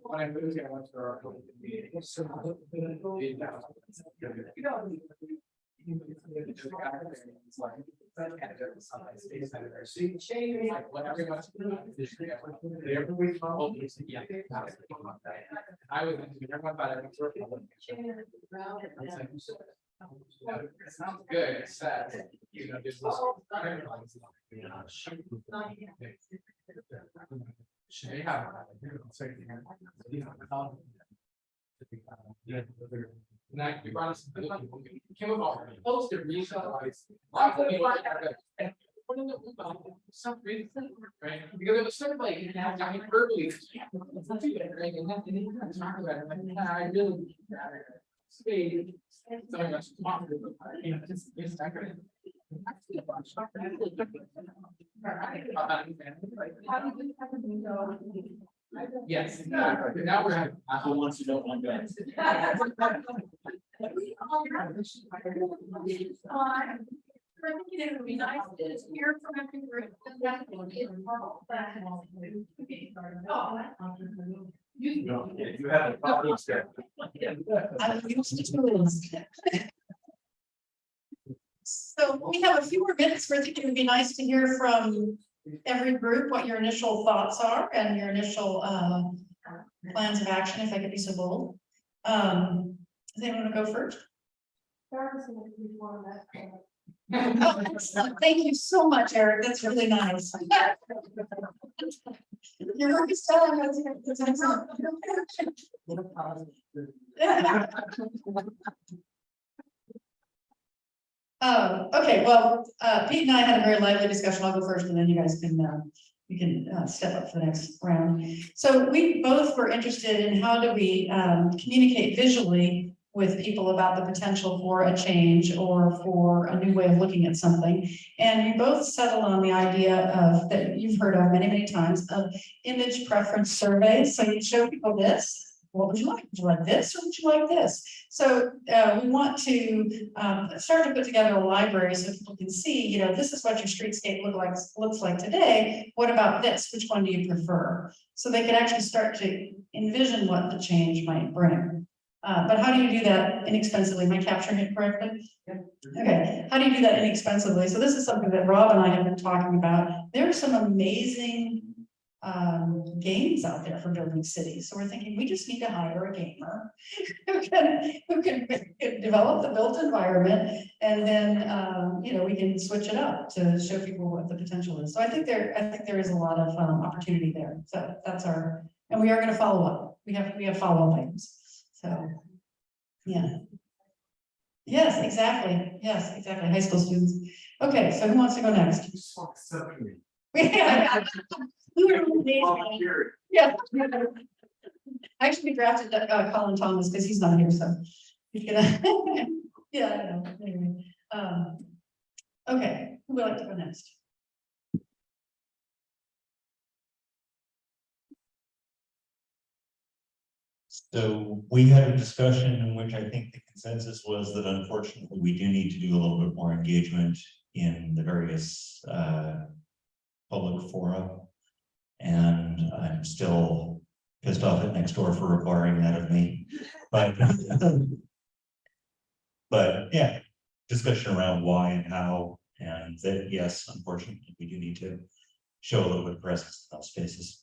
When I moved here, I went to our meeting. It's like, like when everyone's. Every week. Yeah. I was, everyone thought I was working. It sounds good, it's sad, you know, just. They have. Now, we brought us. Came about, posted retail. Some reason, right? Because it was sort of like, I mean, verbally. Right, and then you kind of talk about it, like, nah, I really. Speed. So I got you know, just decorative. Yes, now we're having. Who wants to know one guy? I think it would be nice to hear from every group. You have a problem there. I'm used to tools. So we have a few more minutes. We're thinking it would be nice to hear from every group what your initial thoughts are and your initial plans of action, if I could be so bold. Does anyone want to go first? Oh, excellent. Thank you so much, Eric. That's really nice. Your work is done. That's excellent. Okay, well, Pete and I had a very lively discussion. I'll go first and then you guys can you can step up for the next round. So we both were interested in how do we communicate visually with people about the potential for a change or for a new way of looking at something. And we both settled on the idea of that you've heard of many, many times of image preference surveys. So you show people this. What would you like? Would you like this or would you like this? So we want to start to put together a library so people can see, you know, this is what your streetscape looks like today. What about this? Which one do you prefer? So they can actually start to envision what the change might bring. But how do you do that inexpensively? Am I capturing it correctly? Yep. Okay, how do you do that inexpensively? So this is something that Rob and I have been talking about. There are some amazing games out there for building cities. So we're thinking we just need to hire a gamer who can develop the built environment, and then you know, we can switch it up to show people what the potential is. So I think there is a lot of opportunity there. So that's our, and we are going to follow up. we have follow-up items, so, yeah. Yes, exactly, high school students. Okay, so who wants to go next? Yeah. Yeah. Actually, we drafted Colin Thomas because he's not here, so he's gonna. Yeah, I know. Anyway, okay, who would like to go next? So we had a discussion in which I think the consensus was that unfortunately we do need to do a little bit more engagement in the various public fora. And I'm still pissed off at Nextdoor for requiring that of me, but yeah, discussion around why and how, and that yes, unfortunately, we do need to show a little bit of presence in those spaces.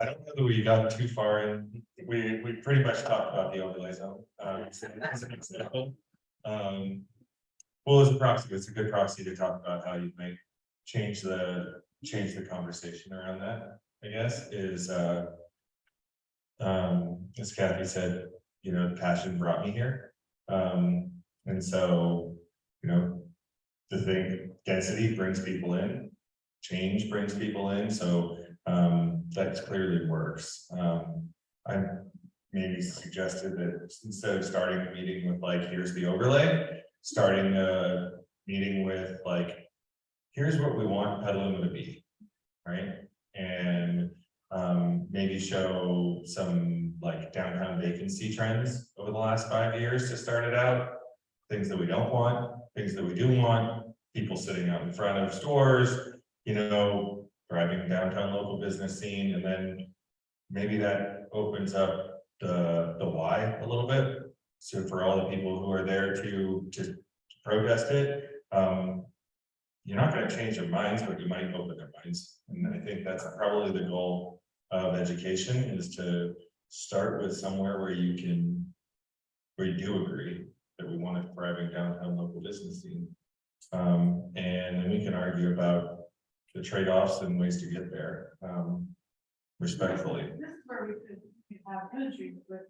I don't know that we got too far in, we pretty much talked about the overlay zone, as an example. Well, as a proxy, it's a good proxy to talk about how you make, change the conversation around that, I guess, is, as Kathy said, you know, passion brought me here. And so, you know, the thing, density brings people in, change brings people in, so that clearly works. I maybe suggested that instead of starting a meeting with like, here's the overlay, starting a meeting with like, here's what we want Petaluma to be, right? And maybe show some like downtown vacancy trends over the last 5 years to start it out. Things that we don't want, things that we do want, people sitting out in front of stores, you know, driving downtown local business scene, and then maybe that opens up the why a little bit. So for all the people who are there to protest it, you're not going to change their minds, but you might open their minds. And I think that's probably the goal of education, is to start with somewhere where you do agree that we want a thriving downtown local business scene. And then we can argue about the trade-offs and ways to get there, respectfully. This is where we could have energy with.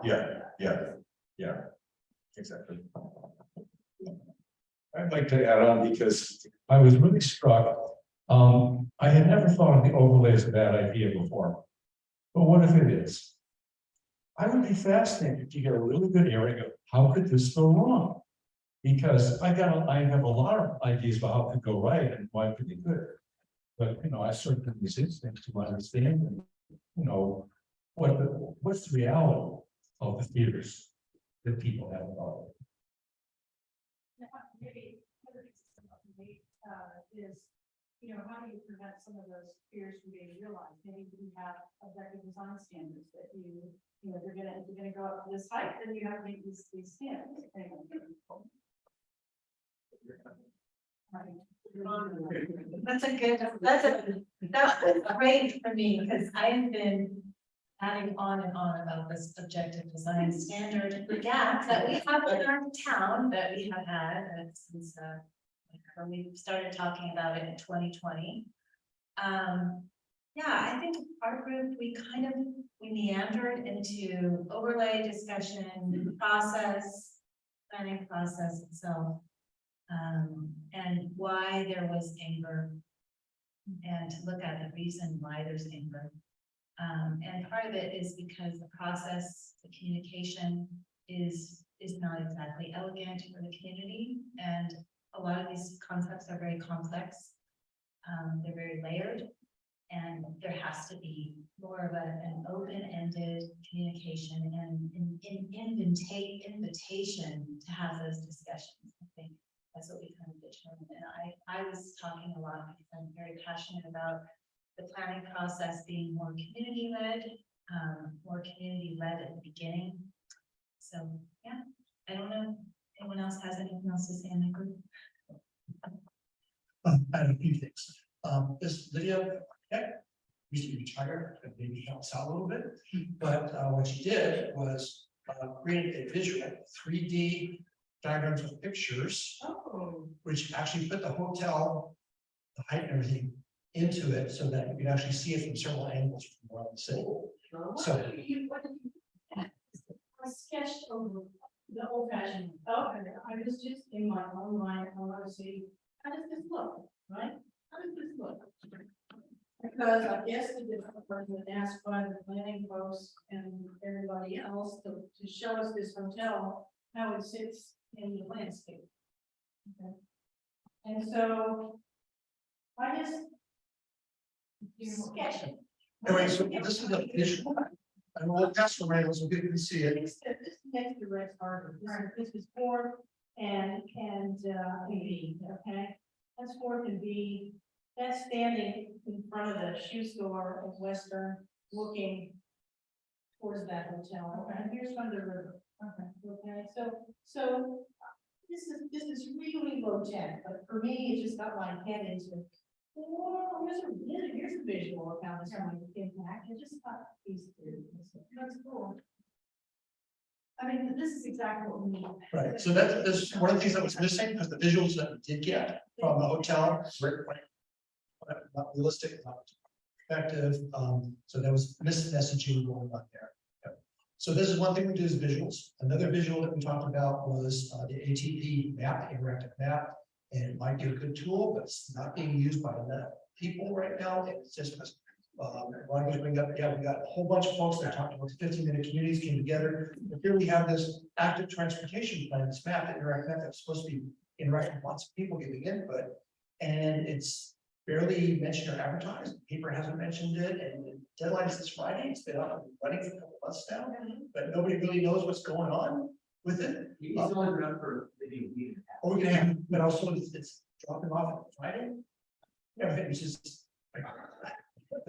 Yeah, exactly. I'd like to add on because I was really struck. I had never thought of the overlay as a bad idea before. But what if it is? I would be fascinated to get a really good area of how could this go wrong? Because I have a lot of ideas about how it could go right and why it could be good. But you know, I sort of have these instincts to understand, and, you know, what's the reality of the theaters that people have about it. Maybe is, you know, how do you prevent some of those fears from being realized? Maybe you have objective design standards that you know, if you're gonna go up to this height, then you have to meet these standards. That was great for me, because I've been adding on and on about this objective design standard, the gap that we have in our town that we have had since when we started talking about it in 2020. Yeah, I think our group, we meandered into overlay discussion, planning process itself, and why there was anger, and to look at the reason why there's anger. And part of it is because the process, the communication is not exactly elegant for the community, and a lot of these concepts are very complex. They're very layered, and there has to be more of an open-ended communication and an invitation to have those discussions. I think that's what we kind of determined. And I was talking a lot because I'm very passionate about the planning process being more community-led at the beginning. So yeah, I don't know if anyone else has anything else to say in the group. I have a few things. This video used to be retired, and maybe helps out a little bit. But what she did was created a visual 3D diagrams of pictures, Oh. which actually put the hotel, the height and everything into it so that you can actually see it from several angles from around the city. So- I sketched over the old fashioned, I was just in my own mind, I want to see, how does this look, right? How does this look? Because I guess the different person asked by the planning folks and everybody else to show us this hotel, how it sits in the landscape. Okay. And so I just sketch it. Anyway, so this is a visual. And we'll pass the rails so people can see it. This is next to Rex Harbor. This is fourth and B, okay? That's fourth and B. That's standing in front of the shoe store of Western, looking towards that hotel. Okay, and here's from the river. Okay, so this is really low tech, but for me, it just got my head into. Oh, here's a visual of how this might impact. I just thought these two. That's cool. I mean, this is exactly what we need. Right, so that's one of the things that was missing, because the visuals that we did get from the hotel were not realistic, not effective, so there was messaging going on there. Yep. So this is one thing we do is visuals. Another visual that we talked about was the ATP map, interactive map, and it might be a good tool, but it's not being used by enough people right now. It's just we got a whole bunch of folks that talked about 15-minute communities came together. But here we have this active transportation plan, this map, the interactive map that's supposed to be interacting with lots of people giving input, and it's barely mentioned or advertised. The paper hasn't mentioned it, and the deadline is this Friday. It's been up and running for a couple months now, but nobody really knows what's going on with it. It's only around for maybe a week. Or we can have, but also it's dropping off on Friday. Everything is just like,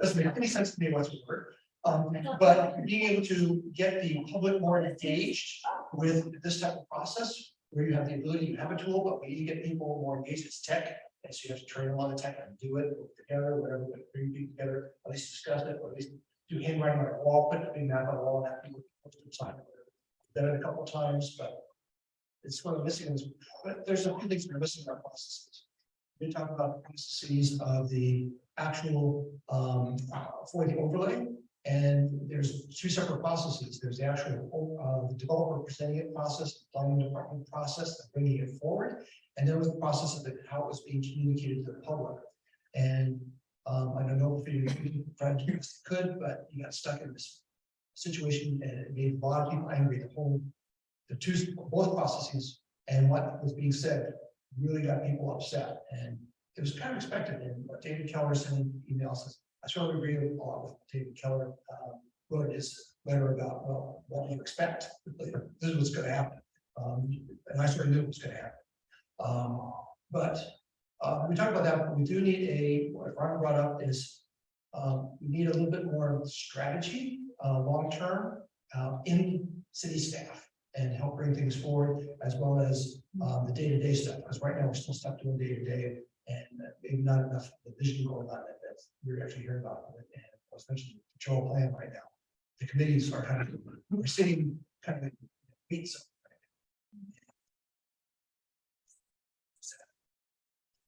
doesn't make any sense to me whatsoever. But being able to get the public more engaged with this type of process, where you have the ability to have a tool, but we need to get people more engaged. It's tech, and so you have to train them on the tech and do it together, whatever, but bring people together, at least discuss it, or at least do handwriting on a wall, put a big map on a wall, and have people post it sign it. Done it a couple of times, but it's one of the missing. But there's a few things that are missing in our processes. We talk about the processes of the actual for the overlay, and there's two separate processes. There's the actual the developer presenting it process, the planning department process, and bringing it forward, and then was the process of how it was being communicated to the public. And I don't know if you tried to do this could, but you got stuck in this situation, and it made a lot of people angry. Both processes and what was being said really got people upset, and it was kind of expected. And what David Keller sent in email says, I certainly agree a lot with David Keller wrote his letter about, well, what do you expect? This is what's going to happen, and I sort of knew it was going to happen. But we talked about that. But we do need what Ron brought up is we need a little bit more strategy long term in city staff, and help bring things forward, as well as the day-to-day stuff. Because right now we're still stuck doing day-to-day, and maybe not enough the vision going on that we're actually hearing about. And especially the control plan right now, the committees are kind of we're sitting kind of in weeks.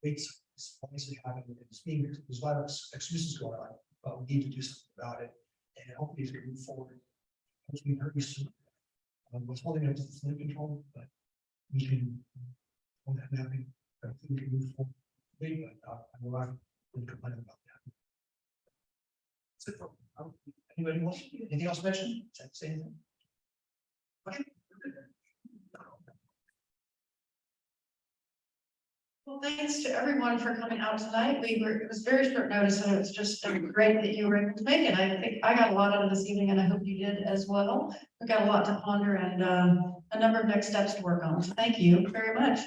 Weeks is obviously happening. There's a lot of excuses going on, but we need to do something about it, and hopefully it's going to move forward. Hopefully very soon. What's holding up to the flood control, but we can hold that mapping. I think we can move forward. But I will not complain about that. So, anybody else? Anything else mentioned? Say anything? Okay. Well, thanks to everyone for coming out tonight. It was very short notice, and it was just great that you were able to make it. I think I got a lot out of this evening, and I hope you did as well. We got a lot to ponder and a number of next steps to work on. So thank you very much.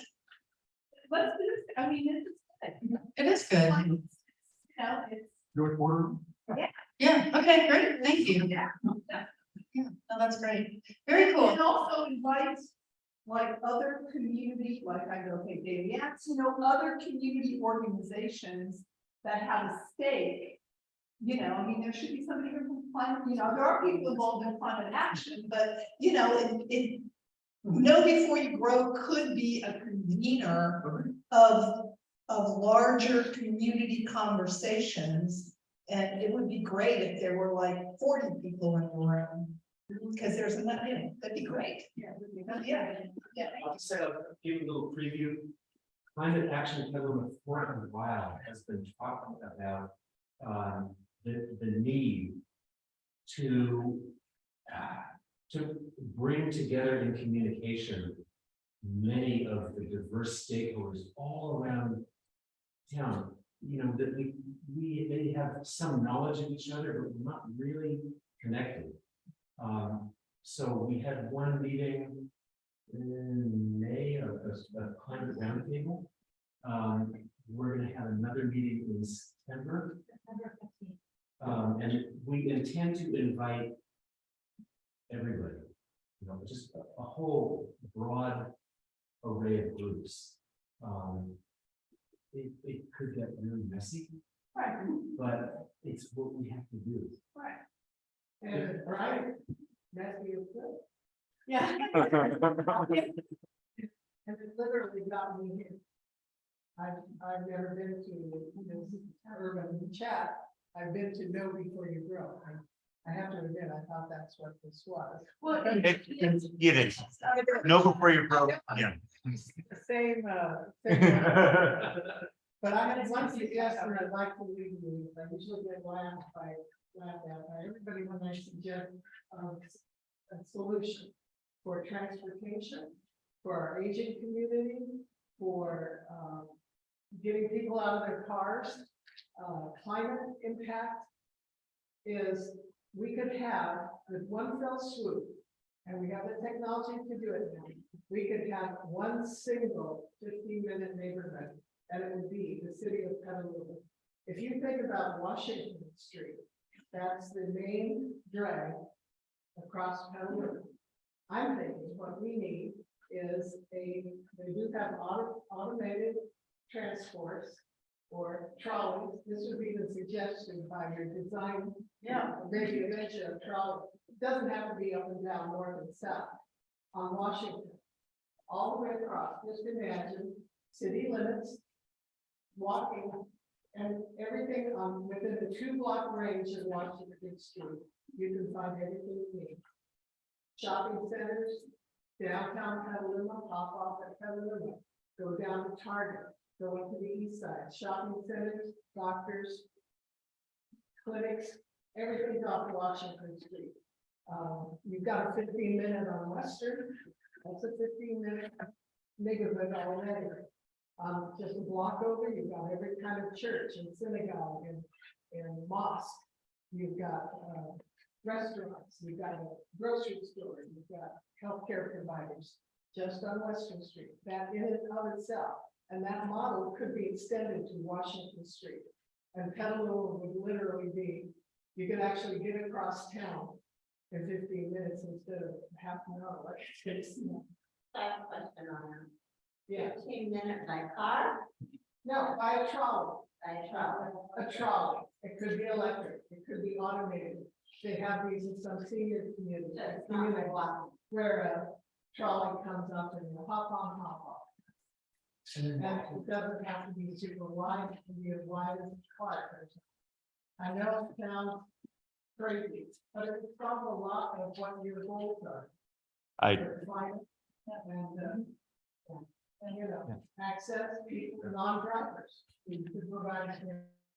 Let's do this. I mean, it's good. It is good. You know, it's. Your order. Yeah, okay, great. Thank you. Yeah, no, that's great. Very cool. And also invites like other community, like I go, okay, David, yeah, you know, other community organizations that have a stake You know, I mean, there should be somebody who can climate, you know, there are people involved in climate action, but, you know, Know Before You Grow could be a convener of larger community conversations. And it would be great if there were like 40 people in the room, because there's a, you know, that'd be great. Yeah. I'll just say give a little preview. Climate Action Petaluma for a while has been talking about the need to bring together in communication many of the diverse stakeholders all around town. You know, that we may have some knowledge of each other, but we're not really connected. So we had one meeting in May of a climate roundtable. We're going to have another meeting in September. And we intend to invite everybody, you know, just a whole broad array of groups. It could get really messy, Right. but it's what we have to do. Right. And right, that's good. Yeah. And it literally got me here. I've never been to this urban chat. I've been to Know Before You Grow. I have to admit, I thought that's what this was. Well, It is. Know Before You Grow. Yeah. Same, but I had one suggestion I'd like to leave you with. I usually get laughed at by everybody when I suggest a solution for transportation, for our aging community, for getting people out of their cars, climate impact is we could have with one fell swoop, and we have the technology to do it now. We could have one single 15-minute neighborhood, and it would be the city of Petaluma. If you think about Washington Street, that's the main drag across Petaluma. I'm thinking what we need is they do have automated transports or trolleys. This would be the suggestion by your design. Yeah, maybe a mention of trolley. It doesn't have to be up and down, north and south. On Washington, all the way across. Just imagine city limits, walking, and everything within the 2-block range of Washington Street. You can find everything you need. Shopping centers, downtown Petaluma, pop off at Petaluma, go down to Target, go into the east side, shopping centers, doctors, clinics, everything's off Washington Street. You've got a 15-minute on Western, that's a 15-minute neighborhood already. Just a block over, you've got every kind of church and synagogue and mosque. You've got restaurants, you've got a grocery store, you've got healthcare providers just on Western Street. That in and of itself, and that model could be extended to Washington Street. And Petaluma would literally be, you could actually get across town in 15 minutes instead of half an hour like it takes. I have a question on that. Yeah. 15 minutes by car? No, by a trolley. By a trolley. A trolley. It could be electric. It could be automated. They have these in some senior communities. It's not like walking. Where a trolley comes up and you hop on, hop off. And it doesn't have to be super wide, it can be as wide as a car. I know it sounds crazy, but it solves a lot of what your goals are. And you know, access people, non-drivers, we could provide